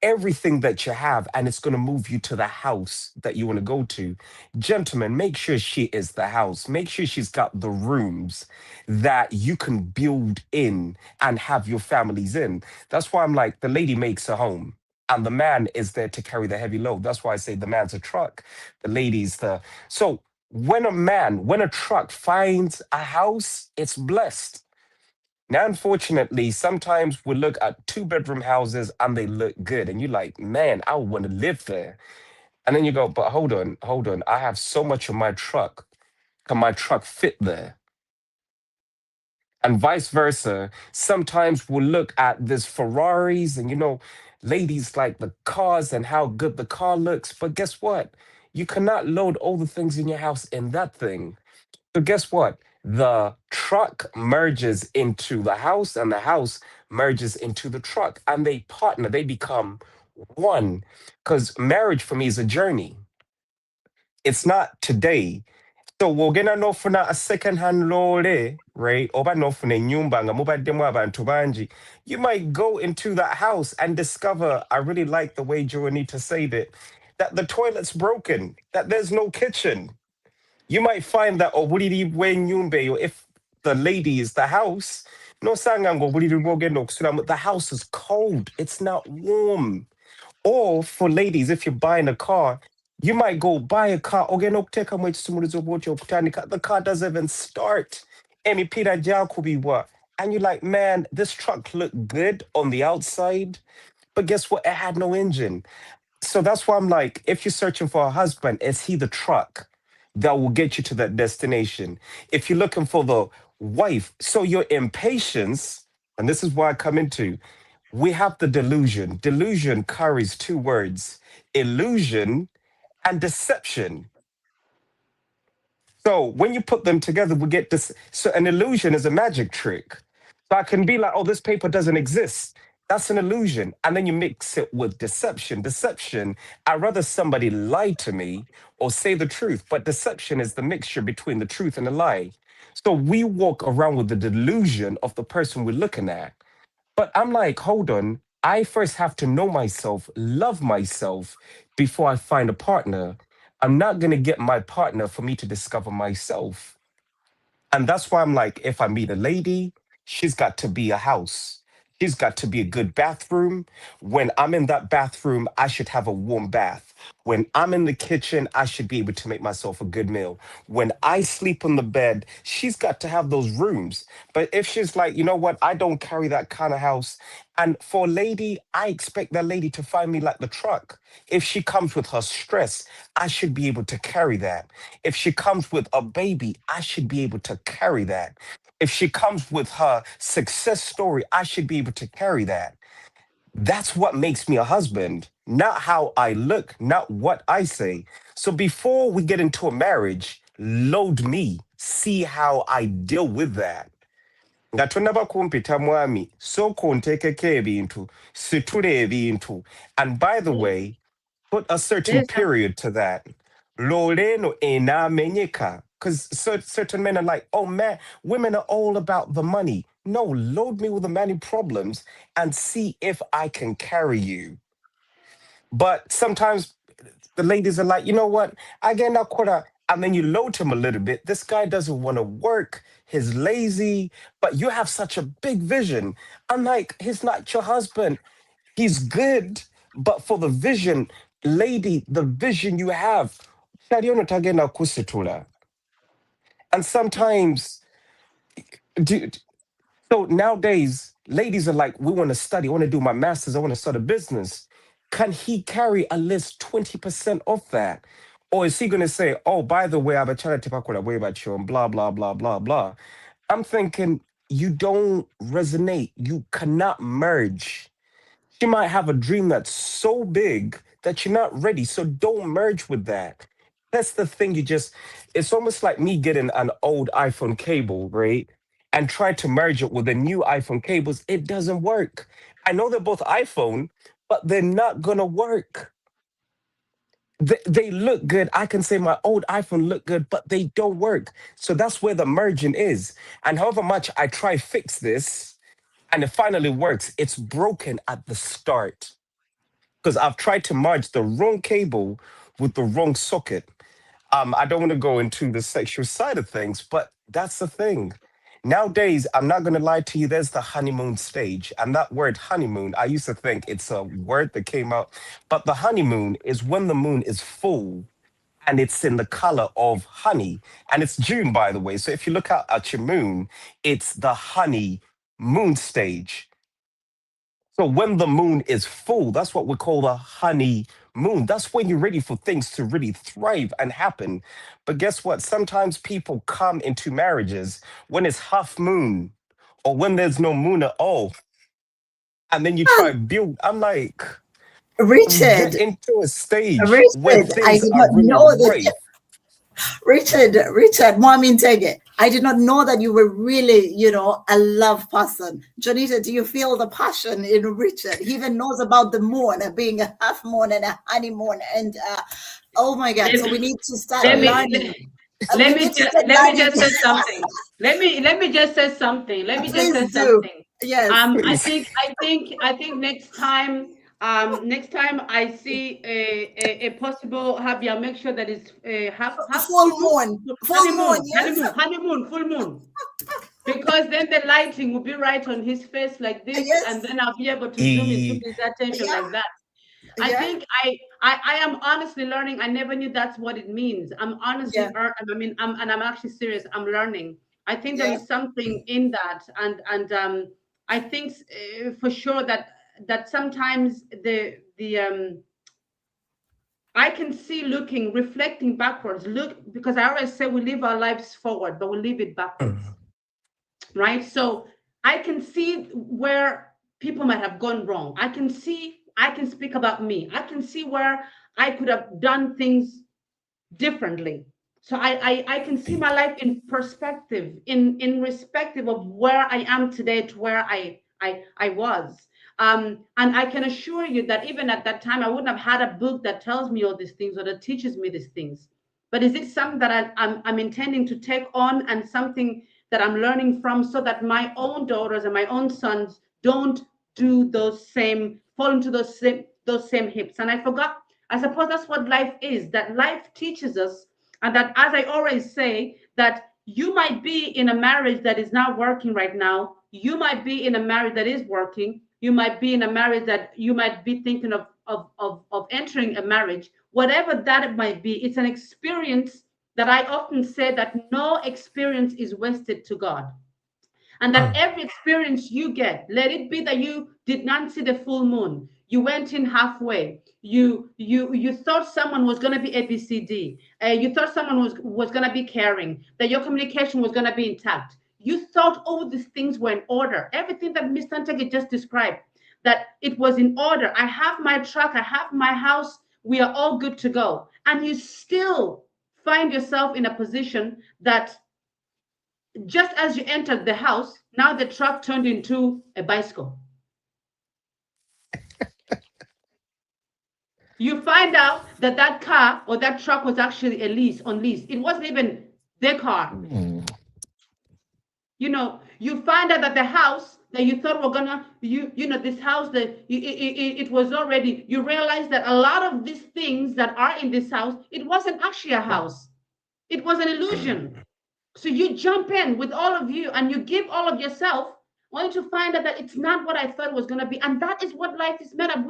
everything that you have and it's going to move you to the house that you want to go to. Gentlemen, make sure she is the house. Make sure she's got the rooms that you can build in and have your families in. That's why I'm like, the lady makes a home and the man is there to carry the heavy load. That's why I say the man's a truck, the lady's the. So when a truck finds a house, it's blessed. Now, unfortunately, sometimes we look at 2 bedroom houses and they look good, and you're like, man, I want to live there. And then you go, but hold on. I have so much of my truck. Can my truck fit there? And vice versa. Sometimes we'll look at this Ferraris and, ladies like the cars and how good the car looks. But guess what? You cannot load all the things in your house in that thing. So guess what? The truck merges into the house and the house merges into the truck and they partner, they become one. Because marriage for me is a journey. It's not today. So we're gonna know for a second hand lorry, right? Oba no for nyumba nga mubadde abantu bangi. You might go into that house and discover, I really like the way Joanita said it, that the toilet's broken, that there's no kitchen. You might find that obuliri bw'ennyumba eyo, if the lady is the house, nosanga ng'obuliri bw'ogenda okusulamu, the house is cold, it's not warm. Or for ladies, if you're buying a car, you might go buy a car, ogenda okuteekamu ekisumuluzo bw'otyo okutandika, the car doesn't even start. Emipiira gyakubibwa. And you're like, man, this truck looked good on the outside, but guess what? It had no engine. So that's why I'm like, if you're searching for a husband, is he the truck that will get you to that destination? If you're looking for the wife, so your impatience, and this is why I come into, we have the delusion. Delusion carries 2 words, illusion and deception. So when you put them together, we get this. So an illusion is a magic trick. So I can be like, oh, this paper doesn't exist. That's an illusion. And then you mix it with deception. Deception, I'd rather somebody lie to me or say the truth. But deception is the mixture between the truth and the lie. So we walk around with the delusion of the person we're looking at. But I'm like, hold on. I first have to know myself, love myself before I find a partner. I'm not going to get my partner for me to discover myself. And that's why I'm like, if I meet a lady, she's got to be a house. She's got to be a good bathroom. When I'm in that bathroom, I should have a warm bath. When I'm in the kitchen, I should be able to make myself a good meal. When I sleep on the bed, she's got to have those rooms. But if she's like, you know what, I don't carry that kind of house. And for a lady, I expect that lady to find me like the truck. If she comes with her stress, I should be able to carry that. If she comes with a baby, I should be able to carry that. If she comes with her success story, I should be able to carry that. That's what makes me a husband, not how I look, not what I say. So before we get into a marriage, load me, see how I deal with that. Nga tonaba kumpita mwami, so kontekeko ebintu, situle ebintu. And by the way, put a certain There's a, period to that. Loreno ena menyeka. Because certain men are like, oh man, women are all about the money. No, load me with the money problems and see if I can carry you. But sometimes the ladies are like, you know what? I get that quarter. And then you load him a little bit. This guy doesn't want to work. He's lazy, but you have such a big vision. I'm like, he's not your husband. He's good, but for the vision, lady, the vision you have. Shariona tagena kusitula. And sometimes, dude, so nowadays, ladies are like, we want to study, I want to do my master's, I want to start a business. Can he carry at least 20% of that? Or is he going to say, oh, by the way, I've been trying to tip way about you and blah, blah, blah, blah, blah. I'm thinking, you don't resonate. You cannot merge. She might have a dream that's so big that you're not ready. So don't merge with that. That's the thing. It's almost like me getting an old iPhone cable, right? And try to merge it with the new iPhone cables. It doesn't work. I know they're both iPhone, but they're not going to work. They look good. I can say my old iPhone look good, but they don't work. So that's where the merging is. And however much I try fix this, and it finally works, it's broken at the start because I've tried to merge the wrong cable with the wrong socket. I don't want to go into the sexual side of things, but that's the thing. Nowadays, I'm not going to lie to you, there's the honeymoon stage. And that word honeymoon, I used to think it's a word that came out, but the honeymoon is when the moon is full and it's in the color of honey. And it's June, by the way. So if you look at your moon, it's the honey moon stage. So when the moon is full, that's what we call the honey moon. That's when you're ready for things to really thrive and happen. But guess what? Sometimes people come into marriages when it's half moon or when there's no moon at all. And then you try build. I'm like, we Richard, get into a stage where Richard, I things did are not really know rife. that. Richard, Mom Intege, I did not know that you were really, a love person. Janita, do you feel the passion in Richard? He even knows about the moon, being a half moon and a honeymoon. And oh my God, so we need to start learning. Let me just say something. Let me just say something. Please do. Yes. I think next time I see a possible happy, I'll make sure that it's half full moon. Honeymoon, full moon. Because then the lighting will be right on his face like this, yes. And then I'll be able to zoom into his attention like that. I think I am honestly learning. I never knew that's what it means. I'm honestly, I'm actually serious. I'm learning. I think there is something in that, and I think for sure that sometimes the I can see reflecting backwards. Look, because I always say we live our lives forward, but we live it backwards, right? So I can see where people might have gone wrong. I can speak about me. I can see where I could have done things differently. So I can see my life in perspective, in respective of where I am today to where I was. And I can assure you that even at that time, I wouldn't have had a book that tells me all these things or that teaches me these things. But is it something that I'm intending to take on, and something that I'm learning from, so that my own daughters and my own sons don't do fall into those same hips? And I suppose that's what life is, that life teaches us. And that, as I always say, that you might be in a marriage that is not working right now. You might be in a marriage that is working. You might be in a marriage that you might be thinking of entering a marriage. Whatever that might be, it's an experience that I often say that no experience is wasted to God. And that every experience you get, let it be that you did not see the full moon, you went in halfway, you thought someone was going to be ABCD, you thought someone was going to be caring, that your communication was going to be intact, you thought all these things were in order, everything that Ms. Tantege just described, that it was in order. I have my truck, I have my house, we are all good to go. And you still find yourself in a position that just as you entered the house, now the truck turned into a bicycle. You find out that that car or that truck was actually on lease. It wasn't even their car. You know, you find out that the house that you thought were gonna, this house that it was already, you realize that a lot of these things that are in this house, it wasn't actually a house. It was an illusion. So you jump in with all of you and you give all of yourself, only to find out that it's not what I thought it was going to be. And that is what life is made of.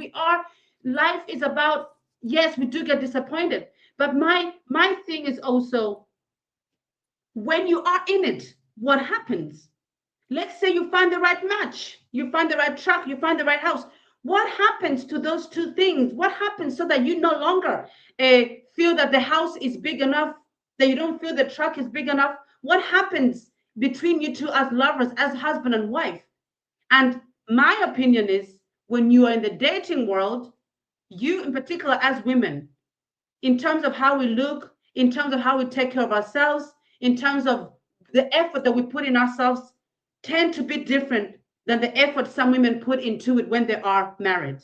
Life is about, yes, we do get disappointed. But my thing is also, when you are in it, what happens? Let's say you find the right match, you find the right truck, you find the right house. What happens to those two things? What happens so that you no longer feel that the house is big enough, that you don't feel the truck is big enough? What happens between you two as lovers, as husband and wife? And my opinion is, when you are in the dating world, you in particular as women, in terms of how we look, in terms of how we take care of ourselves, in terms of the effort that we put in ourselves, tend to be different than the effort some women put into it when they are married.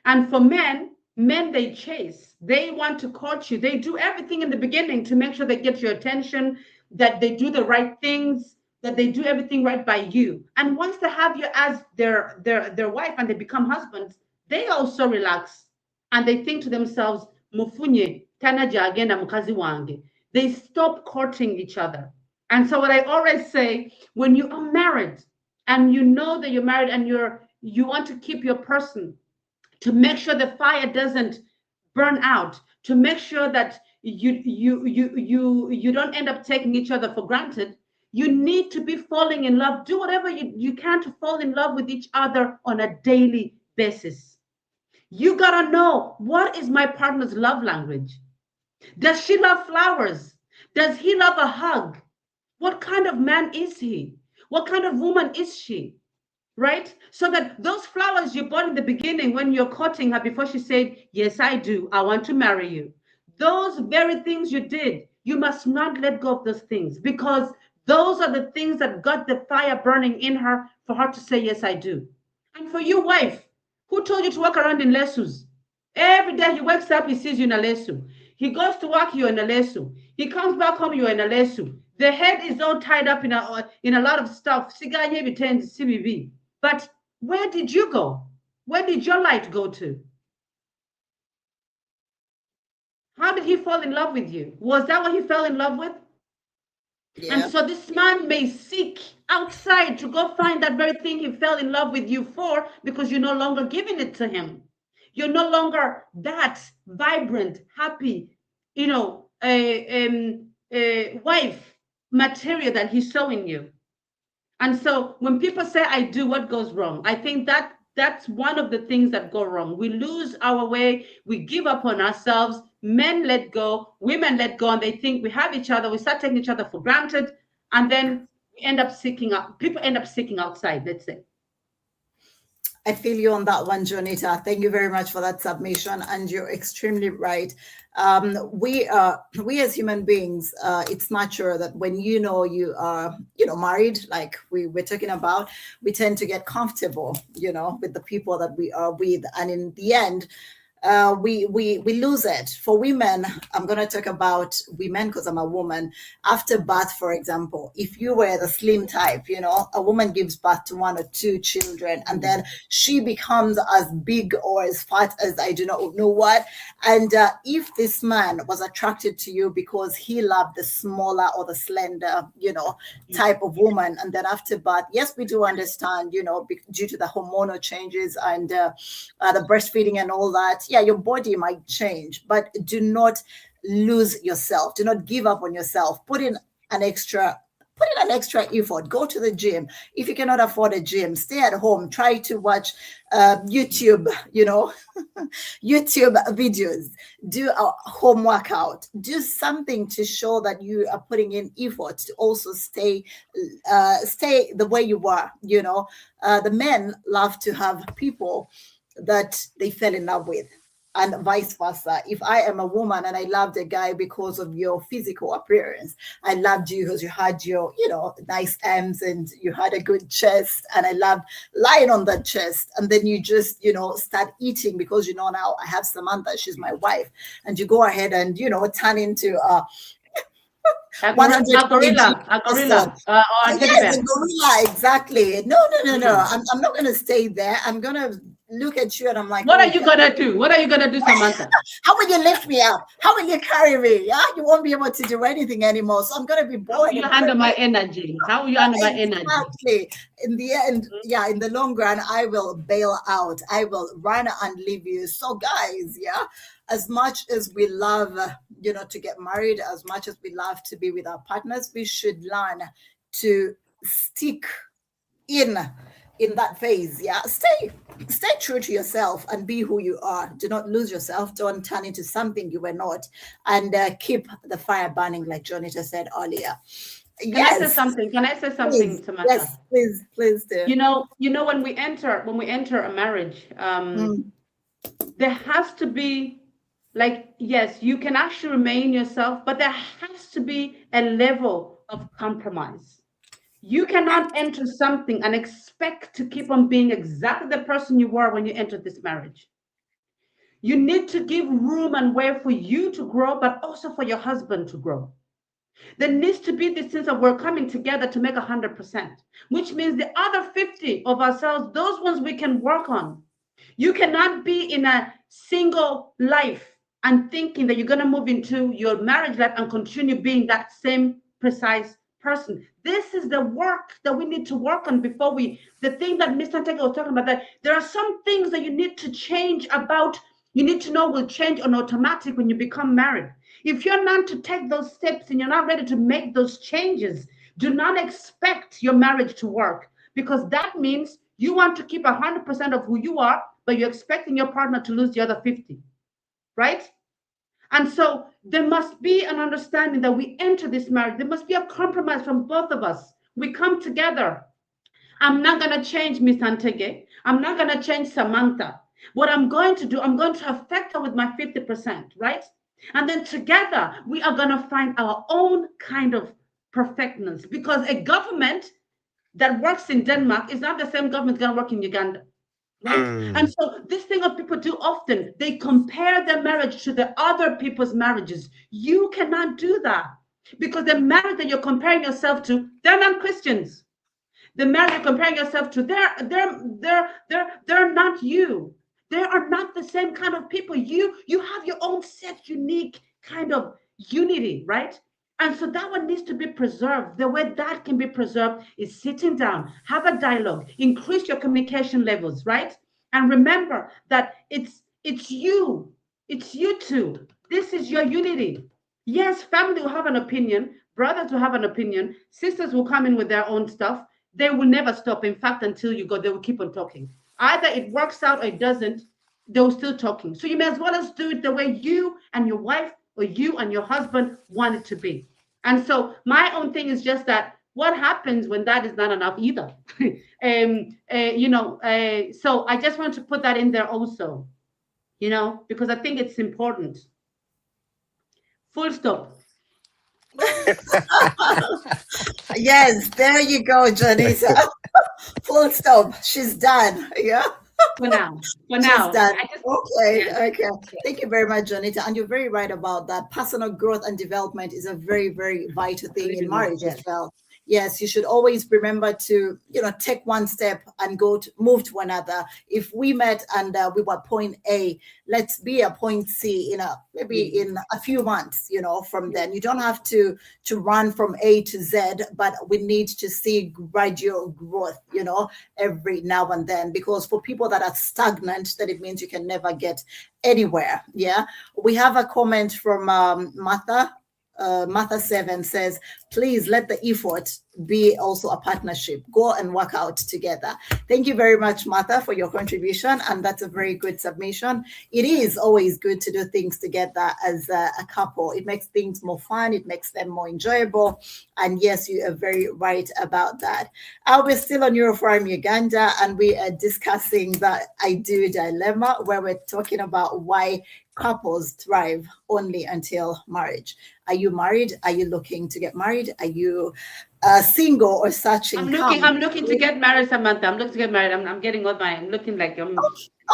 And for men, they chase, they want to court you, they do everything in the beginning to make sure they get your attention, that they do the right things, that they do everything right by you. And once they have you as their wife and they become husbands, they also relax and they think to themselves, mufunye tanaja agenda mukazi wange. They stop courting each other. And so what I always say, when you are married and you know that you're married and you want to keep your person, to make sure the fire doesn't burn out, to make sure that you don't end up taking each other for granted, you need to be falling in love. Do whatever you can to fall in love with each other on a daily basis. You gotta know, what is my partner's love language? Does she love flowers? Does he love a hug? What kind of man is he? What kind of woman is she? Right? So that those flowers you bought in the beginning when you're courting her, before she said, yes, I do, I want to marry you. Those very things you did, you must not let go of those things, because those are the things that got the fire burning in her for her to say, yes, I do. And for you, wife, who told you to walk around in lesus? Every day he wakes up, he sees you in a lesu. He goes to work, you're in a lesu. He comes back home, you're in a lesu. The head is all tied up in a lot of stuff. But where did you go? Where did your light go to? How did he fall in love with you? Was that what he fell in love with? Yeah. And so this man may seek outside to go find that very thing he fell in love with you for, because you're no longer giving it to him. You're no longer that vibrant, happy, wife material that he's showing you. And so when people say, I do, what goes wrong? I think that's one of the things that go wrong. We lose our way. We give up on ourselves. Men let go. Women let go. And they think we have each other. We start taking each other for granted. And then we end up seeking out. People end up seeking outside, let's say. I feel you on that one, Jonita. Thank you very much for that submission, and you're extremely right. We as human beings, it's natural that when you know you are, married, like we're talking about, we tend to get comfortable, with the people that we are with, and in the end, we lose it. For women, I'm going to talk about women because I'm a woman. After birth, for example, if you were the slim type, a woman gives birth to 1 or 2 children, and then she becomes as big or as fat as I do not know what. And if this man was attracted to you because he loved the smaller or the slender, type of woman, and then after birth, yes, we do understand, due to the hormonal changes and the breastfeeding and all that, yeah, your body might change, but do not lose yourself. Do not give up on yourself. Put in an extra effort. Go to the gym. If you cannot afford a gym, stay at home. Try to watch YouTube, YouTube videos. Do a home workout. Do something to show that you are putting in effort to also stay the way you were. The men love to have people that they fell in love with, and vice versa. If I am a woman and I loved a guy because of your physical appearance, I loved you because you had your, nice arms and you had a good chest, and I loved lying on that chest. And then you just, start eating because, now I have Samantha, she's my wife, and you go ahead and, turn into a gorilla, yes, a gorilla, exactly. No. I'm not going to stay there. I'm going to look at you and I'm like, what are you gonna do? What are you gonna do, Samantha? How will you lift me up? How will you carry me? Yeah, you won't be able to do anything anymore. So I'm gonna be bored. How will you handle my energy? How will you handle my energy? Exactly. In the end, in the long run, I will bail out. I will run and leave you. So guys, as much as we love, to get married, as much as we love to be with our partners, we should learn to stick in that phase. Stay true to yourself and be who you are. Do not lose yourself. Don't turn into something you were not, and keep the fire burning, like Jonita said earlier. Can I say something, Samantha? Yes, please do. When we enter a marriage, there has to be, yes, you can actually remain yourself, but there has to be a level of compromise. You cannot enter something and expect to keep on being exactly the person you were when you entered this marriage. You need to give room and way for you to grow, but also for your husband to grow. There needs to be this sense of we're coming together to make 100%, which means the other 50 of ourselves, those ones we can work on. You cannot be in a single life and thinking that you're going to move into your marriage life and continue being that same precise person. This is the work that we need to work on before the thing that Mr. Ntege was talking about, that there are some things that you need to change about, you need to know will change on automatic when you become married. If you're not to take those steps and you're not ready to make those changes, do not expect your marriage to work, because that means you want to keep 100% of who you are, but you're expecting your partner to lose the other 50, right? And so there must be an understanding that we enter this marriage. There must be a compromise from both of us. We come together. I'm not going to change Miss Ntege. I'm not going to change Samantha. What I'm going to do, I'm going to affect her with my 50%, right? And then together, we are going to find our own kind of perfectness, because a government that works in Denmark is not the same government that's going to work in Uganda. Right? And so this thing that people do often, they compare their marriage to the other people's marriages. You cannot do that, because the marriage that you're comparing yourself to, they're not Christians. The marriage you're comparing yourself to, they're not you. They are not the same kind of people. You have your own set, unique kind of unity, right? And so that one needs to be preserved. The way that can be preserved is sitting down, have a dialogue, increase your communication levels, right? And remember that it's you two. This is your unity. Yes, family will have an opinion, brothers will have an opinion, sisters will come in with their own stuff. They will never stop. In fact, until you go, they will keep on talking. Either it works out or it doesn't, they're still talking. So you may as well as do it the way you and your wife or you and your husband want it to be. And so my own thing is just that what happens when that is not enough either? So I just want to put that in there also, because I think it's important. Full stop. Yes, there you go, Janita. Full stop. She's done. Yeah. For now. She's done. Okay. Yeah. Okay. Thank you very much, Janita. And you're very right about that. Personal growth and development is a very, very vital thing in marriage as well. Yes, you should always remember to, take one step and move to another. If we met and we were point A, let's be at point C maybe in a few months, from then. You don't have to run from A to Z, but we need to see gradual growth, every now and then, because for people that are stagnant, then it means you can never get anywhere. Yeah. We have a comment from Martha. Martha 7 says, please let the effort be also a partnership. Go and work out together. Thank you very much, Martha, for your contribution. And that's a very good submission. It is always good to do things together as a couple. It makes things more fun. It makes them more enjoyable. And yes, you are very right about that. We're still on Euroforum Uganda, and we are discussing the I do dilemma, where we're talking about why couples thrive only until marriage. Are you married? Are you looking to get married? Are you single or searching? I'm looking to get married, Samantha. I'm looking to get married. I'm getting I'm looking like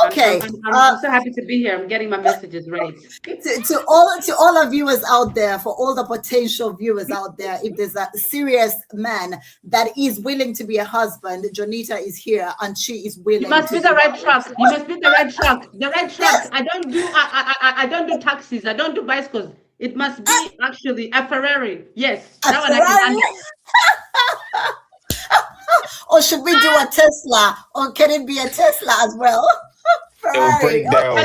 okay. I'm so happy to be here. I'm getting my messages right. To all our viewers out there, for all the potential viewers out there, if there's a serious man that is willing to be a husband, Jonita is here and she is willing. You must be the right truck. You must be the right truck. The right truck. Yes. I don't do taxis. I don't do bicycles. It must be actually a Ferrari. Yes. A Ferrari? I can or should we do a Tesla? Or can it be a Tesla as well? Break down.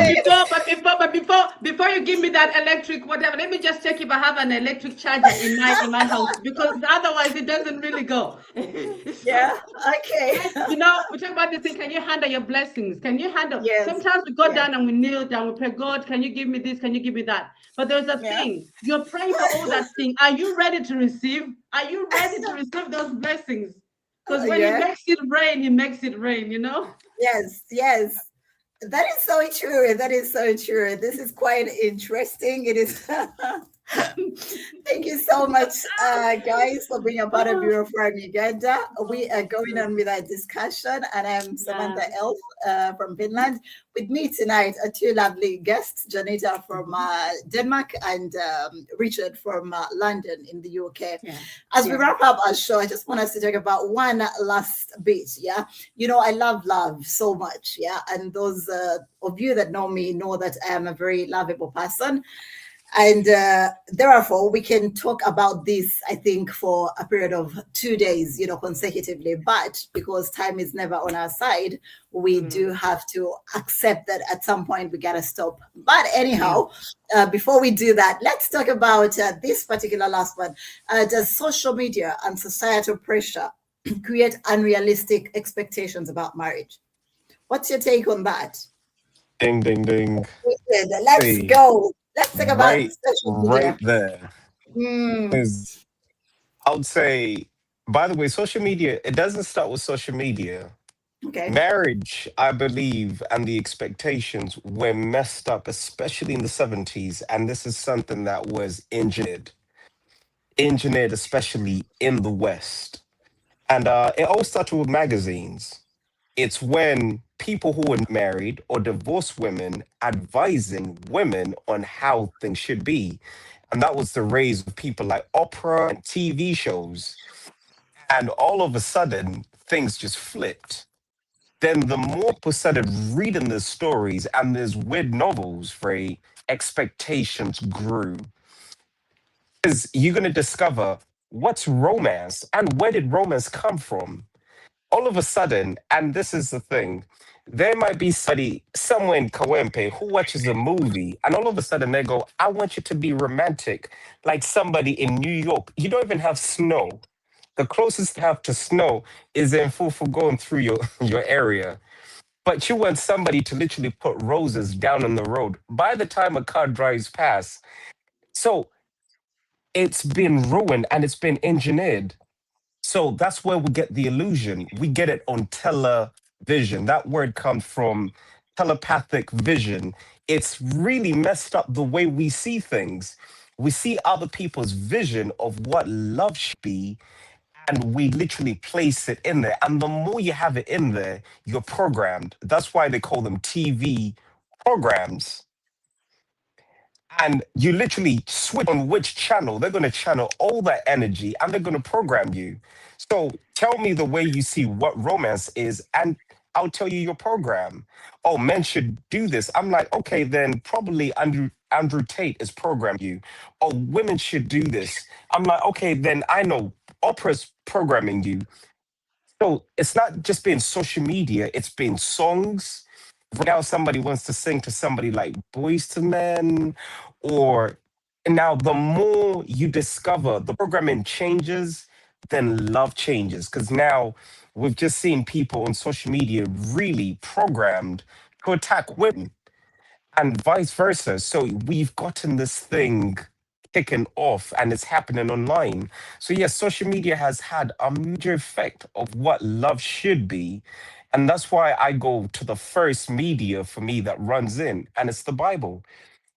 But before you give me that electric whatever, let me just check if I have an electric charger in my house, because otherwise it doesn't really go. Yeah. Okay. We talk about this thing. Can you handle your blessings? Can you handle? Yes. Sometimes we go down and we kneel down. We pray, God, can you give me this? Can you give me that? But there's a thing. You're praying for all that thing. Are you ready to receive? Are you ready to receive those blessings? Because when He makes it rain, He makes it rain. Yes. Yes. That is so true. That is so true. This is quite interesting. It is. Thank you so much, guys, for being a part of Euroforum Uganda. We are going on with our discussion, and I'm Samantha Elf from Finland. With me tonight are two lovely guests, Janita from Denmark and Richard from London in the UK. Yeah. As we wrap up our show, I just want us to talk about one last bit. Yeah, I love love so much. Yeah, and those of you that know me know that I am a very lovable person. And therefore, we can talk about this, I think, for a period of 2 days, consecutively. But because time is never on our side, we do have to accept that at some point we got to stop. But anyhow, before we do that, let's talk about this particular last one. Does social media and societal pressure create unrealistic expectations about marriage? What's your take on that? Ding, ding, ding. Let's go. Let's talk about social media. Right there. I would say, by the way, social media, it doesn't start with social media. Okay. Marriage, I believe, and the expectations were messed up, especially in the 70s. And this is something that was engineered, especially in the West. And it all started with magazines. It's when people who were married or divorced women advising women on how things should be. And that was the rise of people like Oprah and TV shows. And all of a sudden, things just flipped. Then the more people started reading the stories and these weird novels, expectations grew. Because you're going to discover what's romance and where did romance come from? All of a sudden, and this is the thing, there might be somebody somewhere in Kawempe who watches a movie and all of a sudden they go, I want you to be romantic, like somebody in New York. You don't even have snow. The closest you have to snow is in Fufu going through your area. But you want somebody to literally put roses down on the road by the time a car drives past. So it's been ruined and it's been engineered. So that's where we get the illusion. We get it on television. That word comes from telepathic vision. It's really messed up the way we see things. We see other people's vision of what love should be, and we literally place it in there. And the more you have it in there, you're programmed. That's why they call them TV programs. And you literally switch on which channel. They're going to channel all that energy and they're going to program you. So tell me the way you see what romance is, and I'll tell you your program. Oh, men should do this. I'm like, okay, then probably Andrew Tate is programming you. Oh, women should do this. I'm like, okay, then I know Oprah's programming you. So it's not just being social media, it's been songs. Right now, somebody wants to sing to somebody like Boys to Men, or and now the more you discover the programming changes, then love changes. Because now we've just seen people on social media really programmed to attack women and vice versa. So we've gotten this thing kicking off and it's happening online. So yes, social media has had a major effect of what love should be. And that's why I go to the first media for me that runs in, and it's the Bible.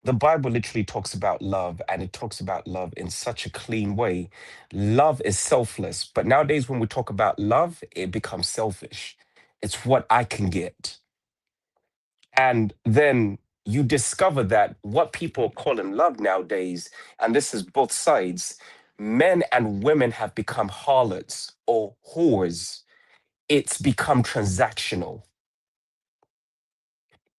The Bible literally talks about love, and it talks about love in such a clean way. Love is selfless, but nowadays when we talk about love, it becomes selfish. It's what I can get. And then you discover that what people are calling love nowadays, and this is both sides, men and women have become harlots or whores. It's become transactional.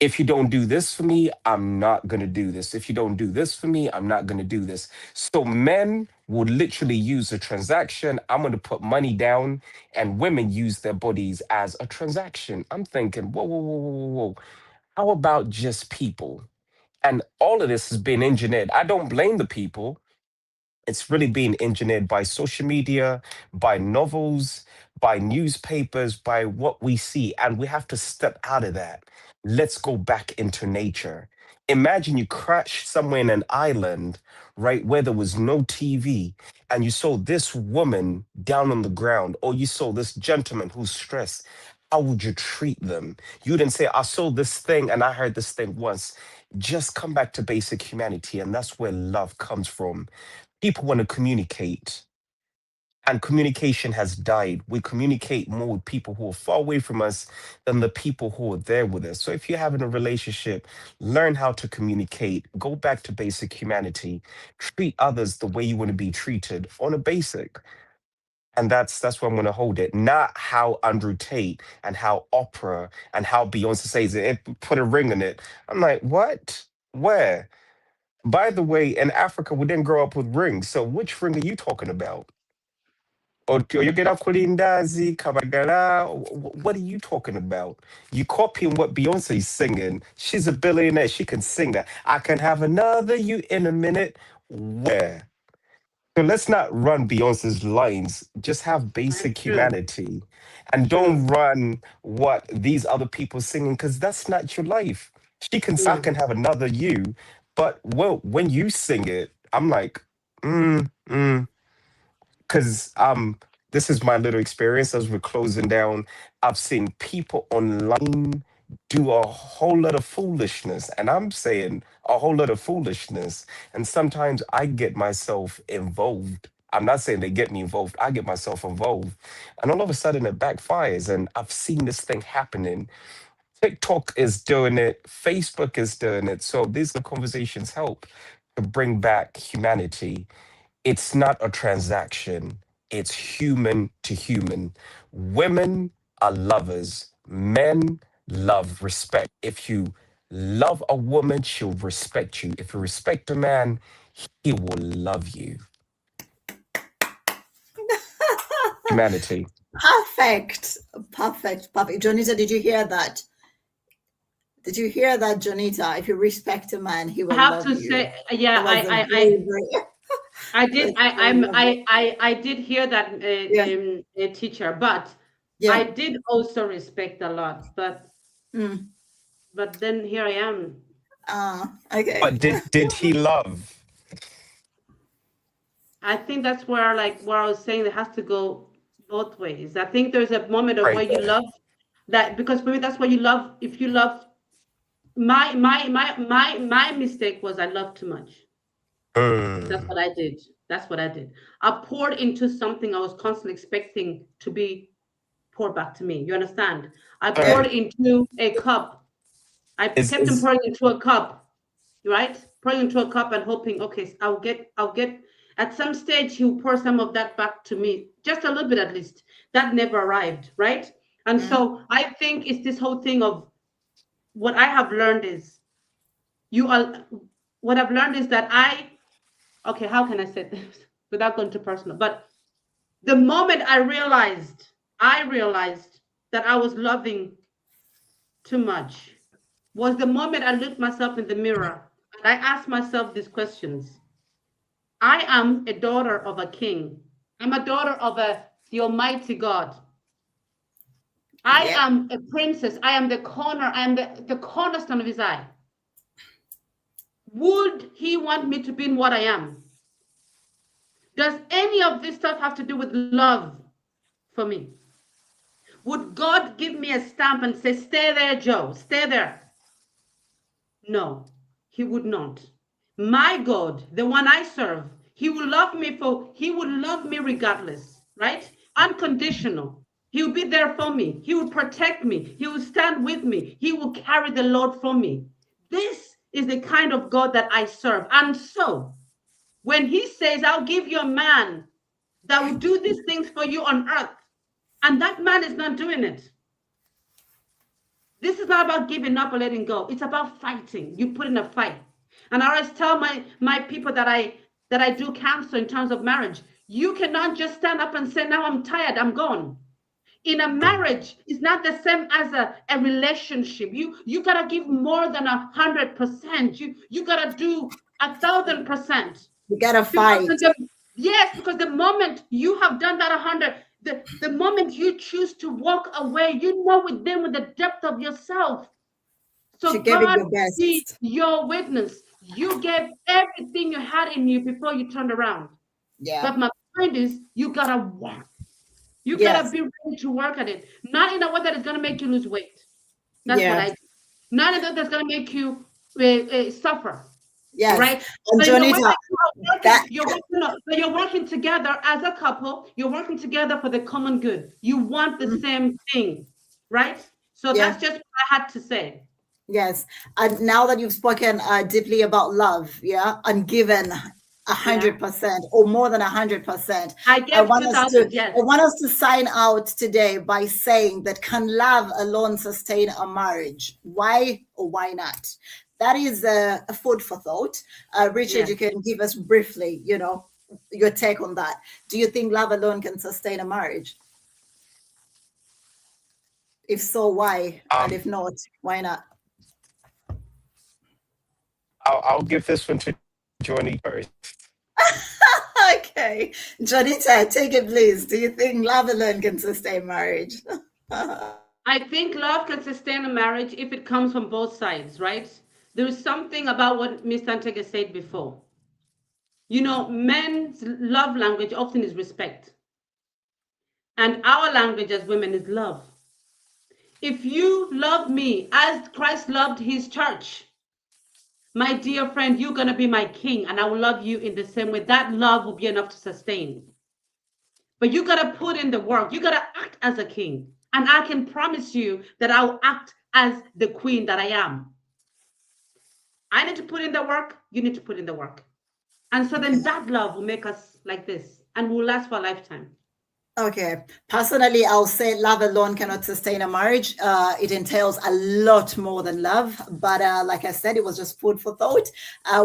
If you don't do this for me, I'm not going to do this. If you don't do this for me, I'm not going to do this. So men would literally use a transaction. I'm going to put money down, and women use their bodies as a transaction. I'm thinking, whoa, whoa, whoa, whoa, whoa. How about just people? And all of this has been engineered. I don't blame the people. It's really being engineered by social media, by novels, by newspapers, by what we see. And we have to step out of that. Let's go back into nature. Imagine you crashed somewhere in an island, right, where there was no TV, and you saw this woman down on the ground, or you saw this gentleman who's stressed. How would you treat them? You didn't say, I saw this thing and I heard this thing once. Just come back to basic humanity. And that's where love comes from. People want to communicate, and communication has died. We communicate more with people who are far away from us than the people who are there with us. So if you're having a relationship, learn how to communicate, go back to basic humanity, treat others the way you want to be treated on a basic. And that's where I'm going to hold it. Not how Andrew Tate and how Oprah and how Beyonce says it, put a ring in it. I'm like, what? Where? By the way, in Africa, we didn't grow up with rings. So which ring are you talking about? Or you get up Kulindazi, Kabagala. What are you talking about? You copying what Beyonce's singing. She's a billionaire. She can sing that. I can have another you in a minute. Where? So let's not run Beyonce's lines. Just have basic True, humanity, and true, don't run what these other people singing, because that's not your life. She can, I true. can have another you, but well, when you sing it, I'm like, because this is my little experience as we're closing down. I've seen people online do a whole lot of foolishness, and I'm saying a whole lot of foolishness, and sometimes I get myself involved. I'm not saying they get me involved, I get myself involved, and all of a sudden it backfires. And I've seen this thing happening. TikTok is doing it, Facebook is doing it. So these conversations help to bring back humanity. It's not a transaction, it's human to human. Women are lovers, men love respect. If you love a woman, she'll respect you. If you respect a man, he will love you. Humanity. Perfect. Perfect. Perfect. Jonita, did you hear that? Did you hear that, Jonita? If you respect a man, he I will have love to you. say, yeah, That was a very, very, I did, that's very lovely. I did hear that, Yeah. teacher, but I Yeah. did also respect a lot, Mm. but then here I am. Okay. But did he love? I think that's where, like, where I was saying, it has to go both ways. I think there's a moment of Right. where you love that, because for me that's what you love. If you love, my mistake was I loved too much. That's what I did. That's what I did. I poured into something I was constantly expecting to be poured back to me. You understand? I poured into a cup. I kept on pouring into a cup, right? Pouring into a cup and hoping, okay, I'll get at some stage he'll pour some of that back to me, just a little bit at least. That never arrived, right? And so I think it's this whole thing of what I have learned is what I've learned is that okay, how can I say this without going too personal? But the moment I realized that I was loving too much was the moment I looked myself in the mirror and I asked myself these questions. I am a daughter of a king. I'm a daughter of the Almighty God. I am a princess. I am the cornerstone of his eye. Would he want me to be in what I am? Does any of this stuff have to do with love for me? Would God give me a stamp and say, stay there, Joe, stay there? No, he would not. My God, the one I serve, he will love me regardless, right? Unconditional. He will be there for me. He will protect me. He will stand with me. He will carry the load for me. This is the kind of God that I serve. And so when he says, I'll give you a man that will do these things for you on earth, and that man is not doing it. This is not about giving up or letting go. It's about fighting. You put in a fight. And I always tell my people that I do counsel in terms of marriage, you cannot just stand up and say, now I'm tired, I'm gone. In a marriage, it's not the same as a relationship. You gotta give more than 100%. You gotta do 1,000%. You gotta fight. Yes, because the moment you have done that 100, the moment you choose to walk away, you know with the depth of yourself. So God be your witness. You gave everything you had in you before you turned around. Yeah. But my point is, you gotta work. You gotta be ready to work at it. Not in a way that is gonna make you lose weight. That's what I do. Not in a way that's gonna make you suffer. Yes. Right. And so Jonita, you're working together as a couple. You're working together for the common good. You want the same thing, right? So that's just what I had to say. Yes. And now that you've spoken deeply about love, and given 100% or more than 100%, I want us to sign out today by saying that, can love alone sustain a marriage? Why or why not? That is a food for thought. Richard, you can give us briefly, your take on that. Do you think love alone can sustain a marriage? If so, why? And if not, why not? I'll give this one to Johnny first. Okay. Jonita, take it, please. Do you think love alone can sustain marriage? I think love can sustain a marriage if it comes from both sides, right? There is something about what Ms. Tantega said before. Men's love language often is respect. And our language as women is love. If you love me as Christ loved his church, my dear friend, you're going to be my king, and I will love you in the same way. That love will be enough to sustain. But you got to put in the work. You got to act as a king. And I can promise you that I'll act as the queen that I am. I need to put in the work. You need to put in the work. And so then that love will make us like this and will last for a lifetime. Okay. Personally, I'll say love alone cannot sustain a marriage. It entails a lot more than love. But like I said, it was just food for thought.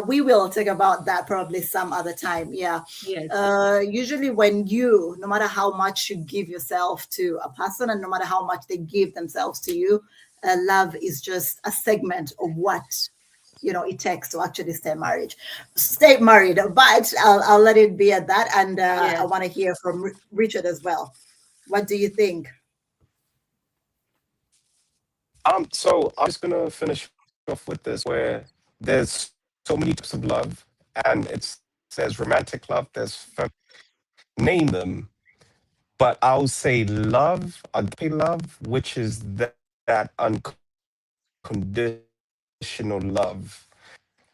We will talk about that probably some other time. Yeah. Yes. Usually when no matter how much you give yourself to a person and no matter how much they give themselves to you, love is just a segment of what it takes to actually stay married. But I'll let it be at that. And I want to hear from Richard as well. What do you think? So I'm just gonna finish off with this, where there's so many types of love, and it says romantic love. Name them. But I'll say love, agape love, which is that unconditional love.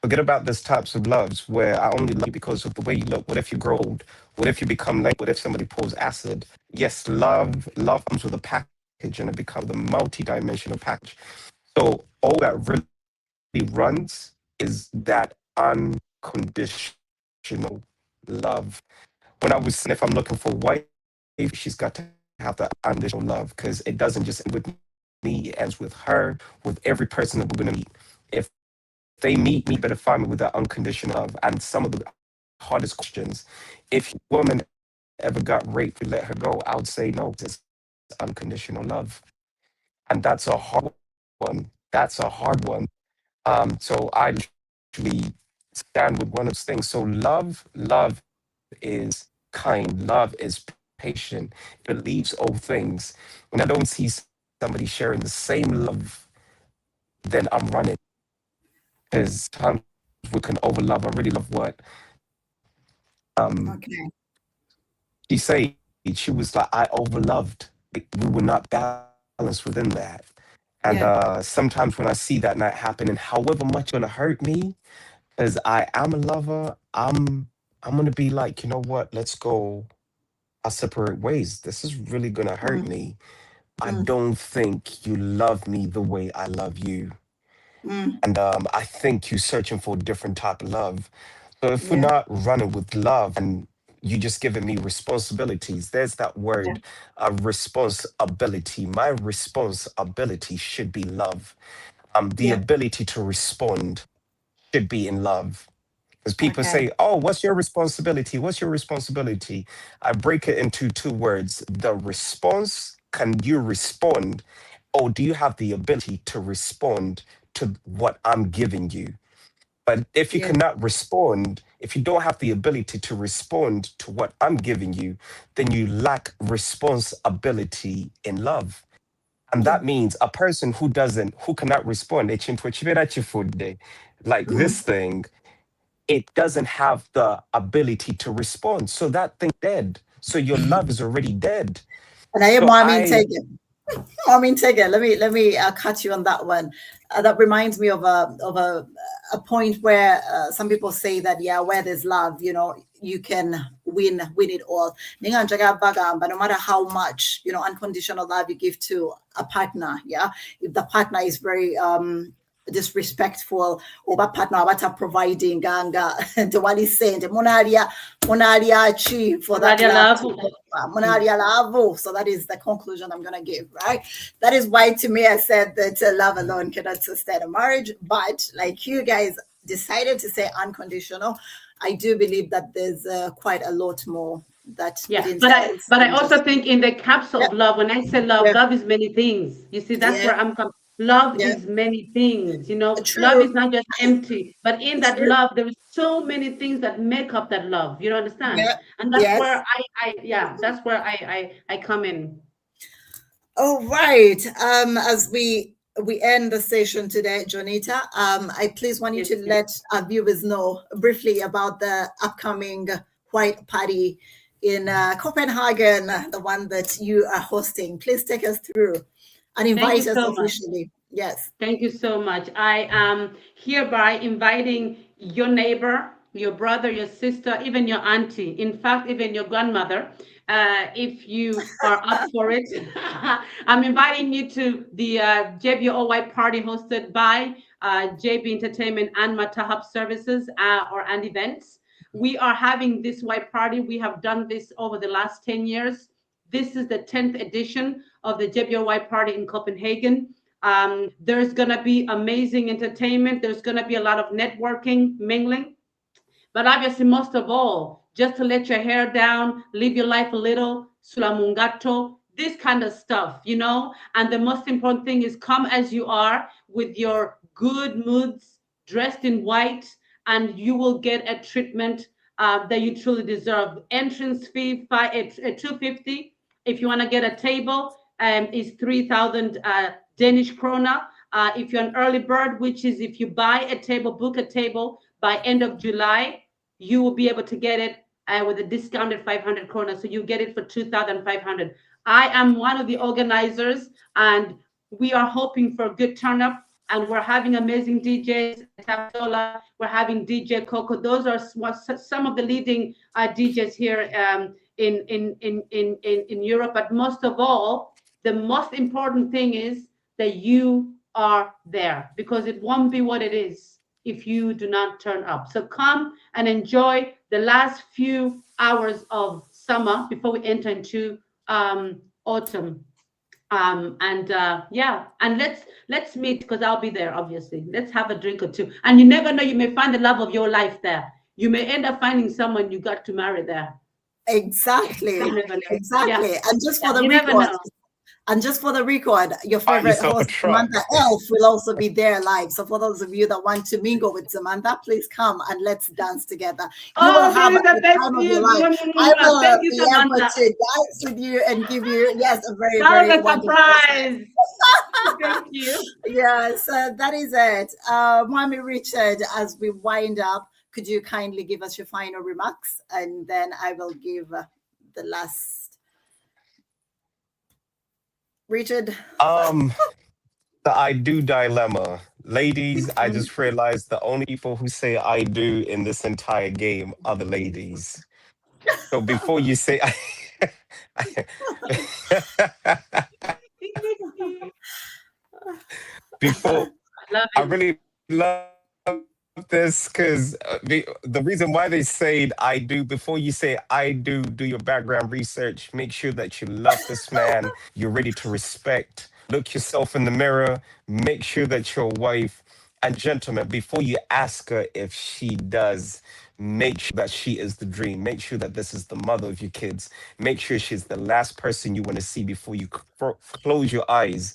Forget about these types of loves where I only love you because of the way you look. What if you grow old? What if you become late? What if somebody pours acid? Yes, love comes with a package and it becomes a multi-dimensional package. So all that really runs is that unconditional love. When I was, if I'm looking for a wife, she's got to have that unconditional love because it doesn't just end with me, it ends with her, with every person that we're going to meet. If they meet me, better find me with that unconditional love. And some of the hardest questions, if a woman ever got raped, we let her go, I would say no, it's unconditional love. And that's a hard one. That's a hard one. So I literally stand with one of those things. So love is kind, love is patient, it believes all things. When I don't see somebody sharing the same love, then I'm running. Because times we can overlove. I really love what Okay. she said. She was like, I overloved. We were not balanced within that. And Yeah. sometimes when I see that not happen, and however much it's gonna hurt me, because I am a lover, I'm gonna be like, you know what? Let's go our separate ways. This is really gonna hurt Mm, me. I mm, don't think you love me the way I love you. mm. And I think you're searching for a different type of love. So if we're Yeah. not running with love and you just giving me responsibilities, there's that Yeah. word, responsibility. My responsibility should be love. The Yeah. ability to respond should be in love. Because people Okay. say, oh, what's your responsibility? What's your responsibility? I break it into two words. The response, can you respond? Or do you have the ability to respond to what I'm giving you? But if you Yeah. cannot respond, if you don't have the ability to respond to what I'm giving you, then you lack responsibility in love. And Yeah. that means a person who cannot respond, like Mm. this thing, it doesn't have the ability to respond. So that thing dead. So your love is already dead. And I am So Marmin I Tegan. Marmin Tegan. Let me cut you on that one. That reminds me of a point where some people say that, yeah, where there's love, you can win it all. But no matter how much unconditional love you give to a partner, yeah, if the partner is very disrespectful, oba partner abata providing ganga tewali sente munalia chi for that Nadia love love. to offer. Munalia lavo. So that is the conclusion I'm going to give, right? That is why to me I said that love alone cannot sustain a marriage, but like you guys decided to say unconditional, I do believe that there's quite a lot more that it Yeah, entails but I than also just think in the capsule yeah, of love, when I say love, yeah, love is many things. You see, that's yeah, where I'm coming. Love yeah. is many things. Love is True, not just empty, but in that true. love, there is so many things that make up that love. You understand? Yeah, And that's yes. where that's where I come in. All right. As we end the session today, Jonita, I please want you Yes, to yes. let our viewers know briefly about the upcoming White Party in Copenhagen, the one that you are hosting. Please take us through and Thank you invite us so much. officially. Yes. Thank you so much. I am hereby inviting your neighbor, your brother, your sister, even your auntie, in fact, even your grandmother, if you are up for it. I'm inviting you to the JBOY party hosted by JB Entertainment and Matahab Services and events. We are having this white party. We have done this over the last 10 years. This is the 10th edition of the JBOY party in Copenhagen. There's going to be amazing entertainment. There's going to be a lot of networking, mingling. But obviously, most of all, just to let your hair down, live your life a little, sulamungato, this kind of stuff. And the most important thing is come as you are with your good moods, dressed in white, and you will get a treatment that you truly deserve. Entrance fee, 250. If you want to get a table, is 3,000 Danish krona. If you're an early bird, which is if you buy a table, book a table by end of July, you will be able to get it with a discounted 500 krona. So you get it for 2,500. I am one of the organizers, and we are hoping for a good turnout. And we're having amazing DJs. We're having DJ Coco. Those are some of the leading DJs here in Europe. But most of all, the most important thing is that you are there, because it won't be what it is if you do not turn up. So come and enjoy the last few hours of summer before we enter into autumn. Yeah, and let's meet, because I'll be there, obviously. Let's have a drink or two. And you never know, you may find the love of your life there. You may end up finding someone you got to marry there. Exactly. Exactly. Yeah. And just for the record, your favorite host, Samantha Elf, will also be there live. So for those of you that want to mingle with Samantha, please come and let's dance together. You will have the time of your life. I will be able to dance with you and give you, a very, very wonderful surprise. Thank you. Yes, that is it. Mommy Richard, as we wind up, could you kindly give us your final remarks? And then I will give the last. Richard. The I do dilemma. Ladies, I just realized the only people who say I do in this entire game are the ladies. So before you say before I really love this, because the reason why they say I do, before you say I do your background research. Make sure that you love this man, you're ready to respect, look yourself in the mirror, make sure that your wife, and gentlemen, before you ask her if she does, make sure that she is the dream. Make sure that this is the mother of your kids. Make sure she's the last person you want to see before you close your eyes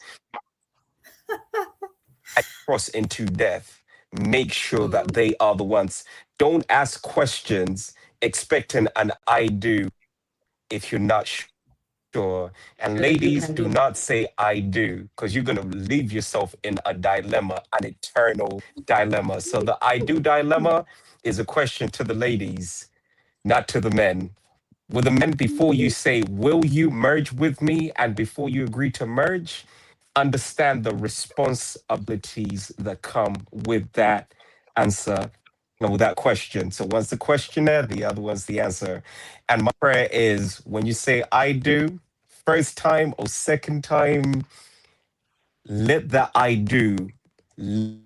and cross into death. Make sure that they are the ones. Don't ask questions expecting an I do if you're not sure. And ladies, do not say I do, because you're going to leave yourself in a dilemma, an eternal dilemma. So the I do dilemma is a question to the ladies, not to the men. With the men, before you say, will you merge with me? And before you agree to merge, understand the responsibilities that come with that answer, with that question. So one's the questionnaire, the other one's the answer. And my prayer is, when you say I do, first time or second time, let that I do live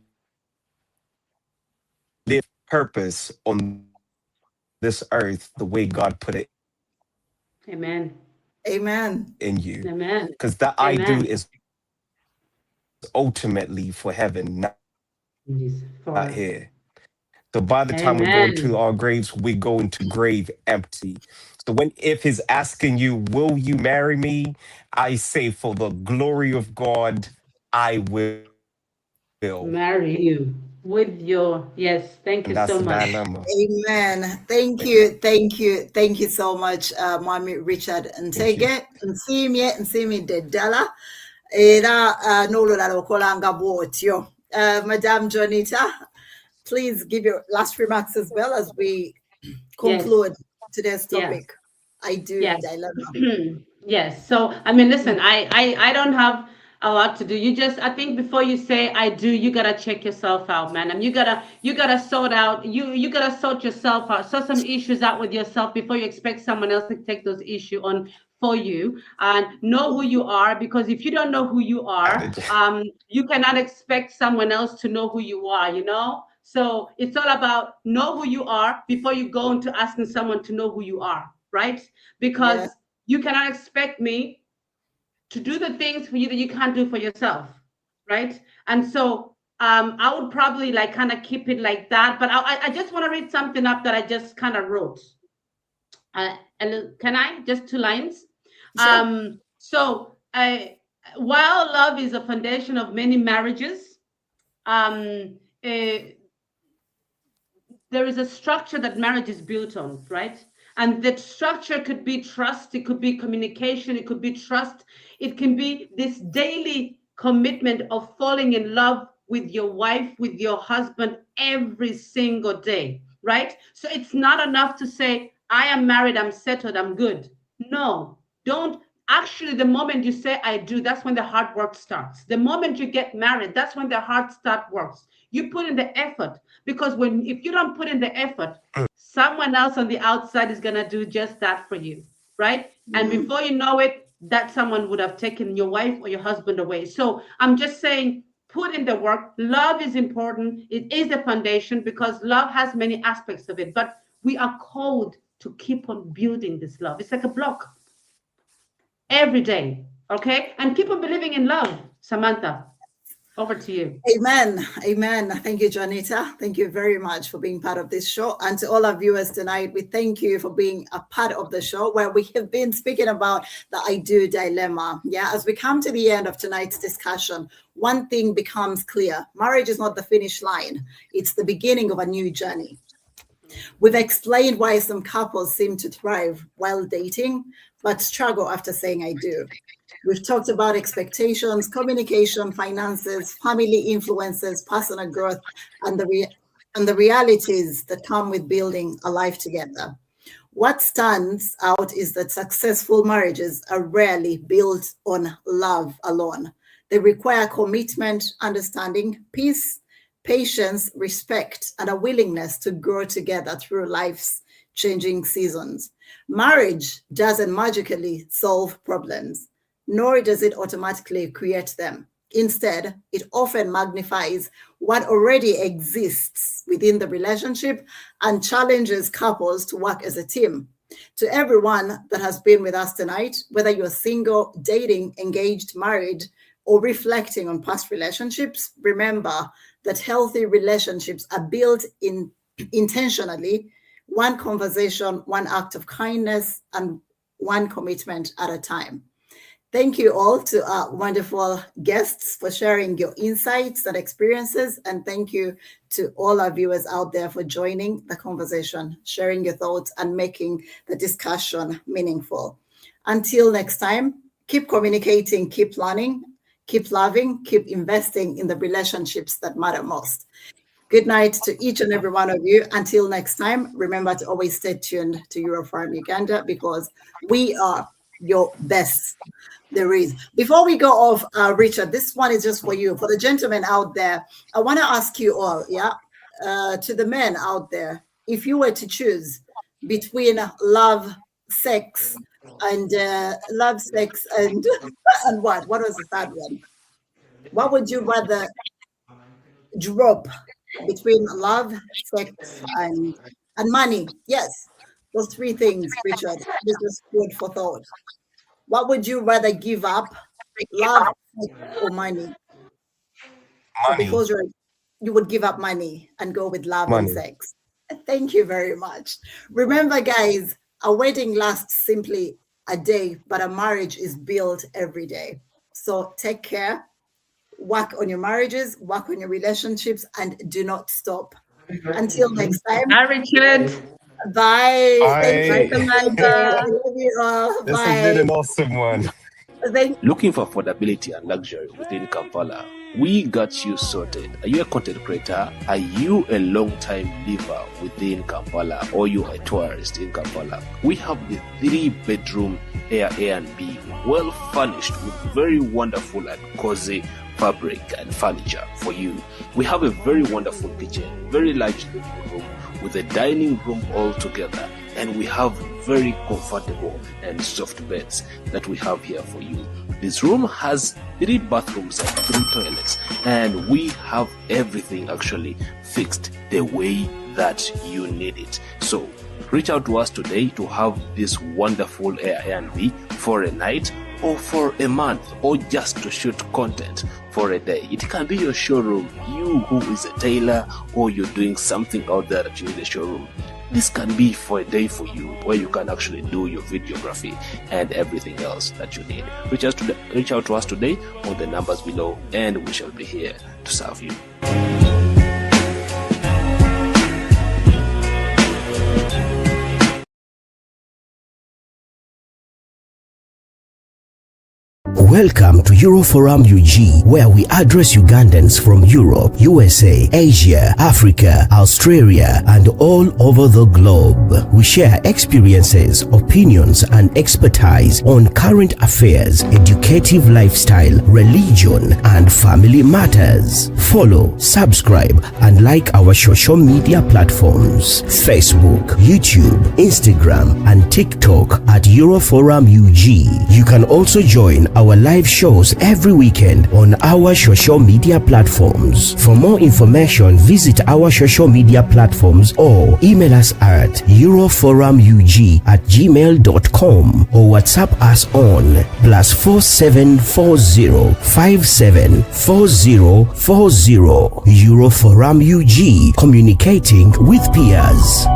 purpose on this earth the way God put it. Amen. Amen. In you. Amen. Because that I do is ultimately for heaven, not here. So by the time we go to our graves, we go into grave empty. So if he's asking you, will you marry me? I say, for the glory of God, I will marry you with your, yes. Thank you so much. Dilemma. Amen. Thank you so much, Mommy Richard. Ntege, nsimi dedala. Era n'olulala okolanga bw'otyo. Madame Jonita, please give your last remarks as well as we conclude today's topic. I do dilemma. Yes. So I mean, listen, I don't have a lot to do. I think before you say I do, you gotta check yourself out, man. And you gotta sort out, you gotta sort yourself out, sort some issues out with yourself before you expect someone else to take those issues on for you. And know who you are, because if you don't know who you are, you cannot expect someone else to know who you are, So it's all about know who you are before you go into asking someone to know who you are, right? Because you cannot expect me to do the things for you that you can't do for yourself, right? And so I would probably kind of keep it like that. But I just want to read something up that I just kind of wrote. And can I? Just 2 lines. Sure. While love is a foundation of many marriages, there is a structure that marriage is built on, right? And that structure could be trust, it could be communication, it could be trust, it can be this daily commitment of falling in love with your wife, with your husband every single day, right? So it's not enough to say, I am married, I'm settled, I'm good. No, don't. Actually, the moment you say I do, that's when the hard work starts. The moment you get married, that's when the hard start works. You put in the effort, because if you don't put in the effort, someone else on the outside is gonna do just that for you, right? And before you know it, that someone would have taken your wife or your husband away. So I'm just saying, put in the work. Love is important. It is the foundation, because love has many aspects of it, but we are called to keep on building this love. It's like a block every day, okay? And keep on believing in love. Samantha, over to you. Amen. Amen. Thank you, Janita. Thank you very much for being part of this show. And to all our viewers tonight, we thank you for being a part of the show where we have been speaking about the I do dilemma. Yeah, as we come to the end of tonight's discussion, one thing becomes clear. Marriage is not the finish line. It's the beginning of a new journey. We've explained why some couples seem to thrive while dating, but struggle after saying I do. We've talked about expectations, communication, finances, family influences, personal growth, and the realities that come with building a life together. What stands out is that successful marriages are rarely built on love alone. They require commitment, understanding, peace, patience, respect, and a willingness to grow together through life's changing seasons. Marriage doesn't magically solve problems, nor does it automatically create them. Instead, it often magnifies what already exists within the relationship and challenges couples to work as a team. To everyone that has been with us tonight, whether you're single, dating, engaged, married, or reflecting on past relationships, remember that healthy relationships are built intentionally, one conversation, one act of kindness, and one commitment at a time. Thank you all to our wonderful guests for sharing your insights and experiences. And thank you to all our viewers out there for joining the conversation, sharing your thoughts, and making the discussion meaningful. Until next time, keep communicating, keep learning, keep loving, keep investing in the relationships that matter most. Good night to each and every one of you. Until next time, remember to always stay tuned to Eurofarm Uganda, because we are your best there is. Before we go off, Richard, this one is just for you. For the gentlemen out there, I want to ask you all, to the men out there, if you were to choose between love, sex, and and what was the third one? What would you rather drop between love, sex, and money? Yes, those three things, Richard. This is food for thought. What would you rather give up, love, sex, or money? So because you would give up money and go with love and sex. Thank you very much. Remember, guys, a wedding lasts simply a day, but a marriage is built every day. So take care, work on your marriages, work on your relationships, and do not stop. Until next time. Bye, Richard. Bye. Bye. Thank you. This has been an awesome one. Looking for affordability and luxury within Kampala? We got you sorted. Are you a content creator? Are you a long-time liver within Kampala, or you are a tourist in Kampala? We have the 3-bedroom Airbnb, well furnished with very wonderful and cozy fabric and furniture for you. We have a very wonderful kitchen, very large living room with a dining room all together, and we have very comfortable and soft beds that we have here for you. This room has 3 bathrooms and 3 toilets, and we have everything actually fixed the way that you need it. So reach out to us today to have this wonderful Airbnb for a night, or for a month, or just to shoot content for a day. It can be your showroom, you who is a tailor, or you're doing something out there that you need a showroom. This can be for a day for you, where you can actually do your videography and everything else that you need. Reach out to us today on the numbers below, and we shall be here to serve you. Welcome to Euroforum UG, where we address Ugandans from Europe, USA, Asia, Africa, Australia, and all over the globe. We share experiences, opinions, and expertise on current affairs, educative lifestyle, religion, and family matters. Follow, subscribe, and like our social media platforms: Facebook, YouTube, Instagram, and TikTok at Euroforum UG. You can also join our live shows every weekend on our social media platforms. For more information, visit our social media platforms or email us at euroforumug@gmail.com or WhatsApp us on +4740 574040. Euroforum UG, communicating with peers.